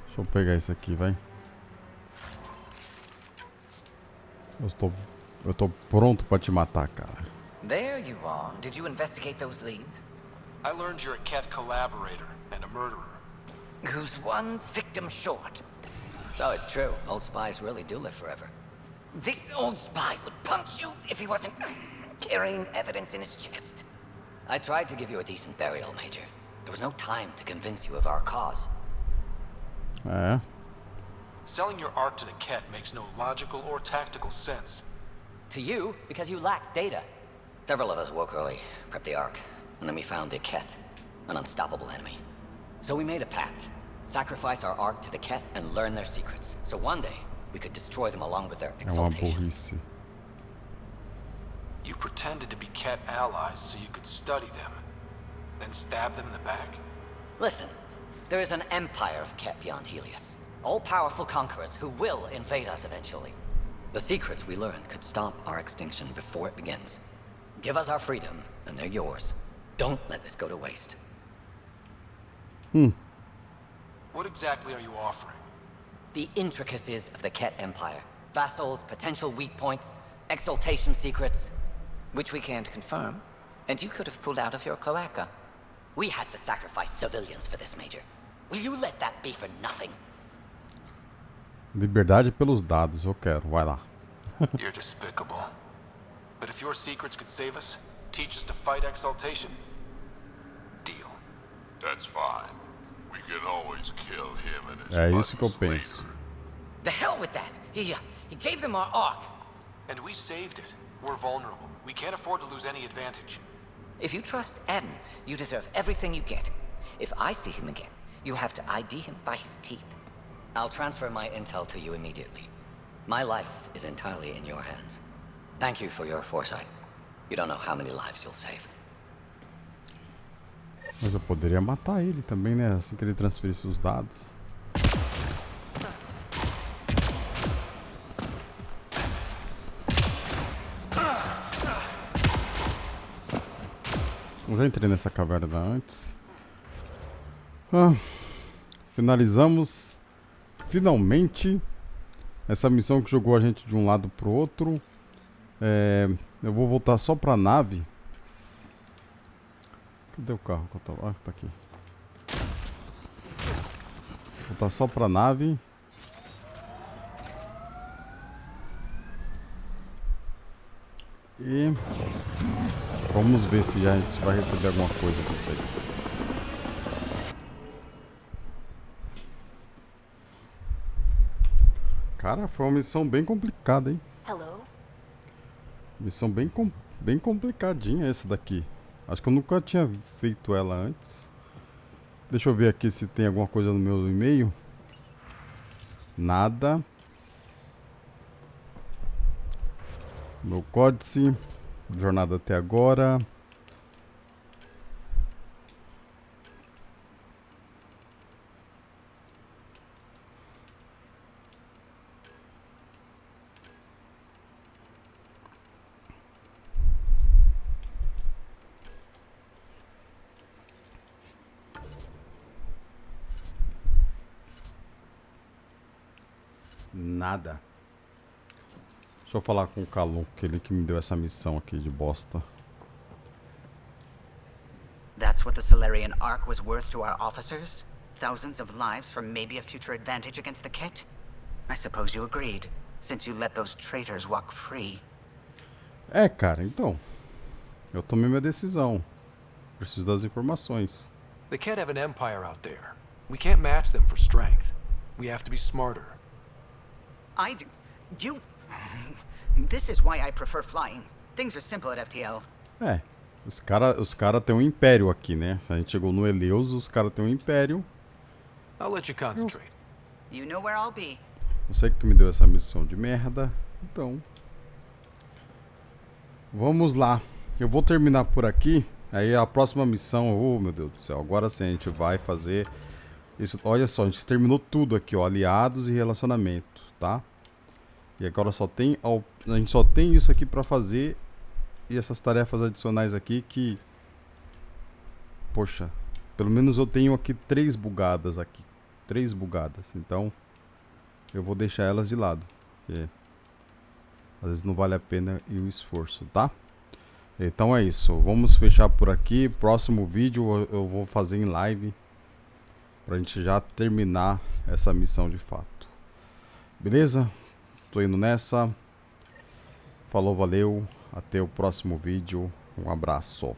Deixa eu pegar isso aqui, vai. Eu tô pronto pra te matar, cara. There you are. Did you investigate those leads? I learned you're a Ket collaborator and a murderer. Who's one victim short? So it's true. Old spies really do live forever. This old spy would punch you if he wasn't carrying evidence in his chest. I tried to give you a decent burial, Major. There was no time to convince you of our cause. Selling your art to the Ket makes no logical or tactical sense. To you, because you lack data. Several of us woke early, prepped the Ark, and then we found the Ket, an unstoppable enemy. So we made a pact. Sacrifice our Ark to the Ket and learn their secrets. So one day, we could destroy them along with their exaltation. You pretended to be Ket allies so you could study them, then stab them in the back? Listen, there is an empire of Ket beyond Helios. All-powerful conquerors who will invade us eventually. The secrets we learn could stop our extinction before it begins. Give us our freedom, and they're yours. Don't let this go to waste. What exactly are you offering? The intricacies of the Ket Empire. Vassals, potential weak points, exaltation secrets. Which we can't confirm. And you could have pulled out of your cloaca. We had to sacrifice civilians for this, Major. Will you let that be for nothing? Liberdade pelos dados, eu quero. Vai lá. You're despicable. But if your secrets could save us, teach us to fight exaltation. Deal. That's fine. We can always kill him and his É isso que eu penso. The hell with that! He gave them our Ark. And we saved it. We're vulnerable. We can't afford to lose any advantage. If you trust Eden, you deserve everything you get. If I see him again, you'll have to ID him by his teeth. I'll transfer my intel to you immediately. My life is entirely in your hands. Thank you for your foresight. You don't know how many lives you'll save. Mas eu poderia matar ele também, né? Assim que ele transferisse os dados. Eu já entrei nessa caverna antes. Finalizamos finalmente essa missão que jogou a gente de um lado pro outro. Eu vou voltar só pra nave. Cadê o carro que eu tava? Ah, tá aqui. Vou voltar só pra nave. E vamos ver se a gente vai receber alguma coisa disso aí. Cara, foi uma missão bem complicada, hein? Hello? Missão bem complicadinha essa daqui. Acho que eu nunca tinha feito ela antes. Deixa eu ver aqui se tem alguma coisa no meu e-mail. Nada. Meu códice. Jornada até agora. Nada. Deixa eu falar com o Calum, que ele que me deu essa missão aqui de bosta. That's what the Solarian Ark was worth to our officers? Thousands of lives for maybe a future advantage against the Kett? I suppose you agreed, since you let those traitors walk free. É, cara, então. Eu tomei minha decisão. Preciso das informações. The Kett have an empire out there. We can't match them for strength. We have to be smarter. This is why I prefer flying. Things are simple at FTL. É, os cara tem um império aqui, né? A gente chegou no Eleus, os caras têm um império. I'll let you concentrate. You know where I'll be. Você que me deu essa missão de merda. Então, vamos lá. Eu vou terminar por aqui. Aí a próxima missão, oh meu Deus do céu, agora sim a gente vai fazer isso. Olha só, a gente terminou tudo aqui, ó, aliados e relacionamento, tá? E agora só tem, a gente só tem isso aqui pra fazer e essas tarefas adicionais aqui que, poxa, pelo menos eu tenho aqui 3 bugadas aqui, 3 bugadas, então eu vou deixar elas de lado, porque às vezes não vale a pena e o esforço, tá? Então é isso, vamos fechar por aqui. Próximo vídeo eu vou fazer em live pra gente já terminar essa missão de fato. Beleza? Tô indo nessa. Falou, valeu. Até o próximo vídeo. Um abraço.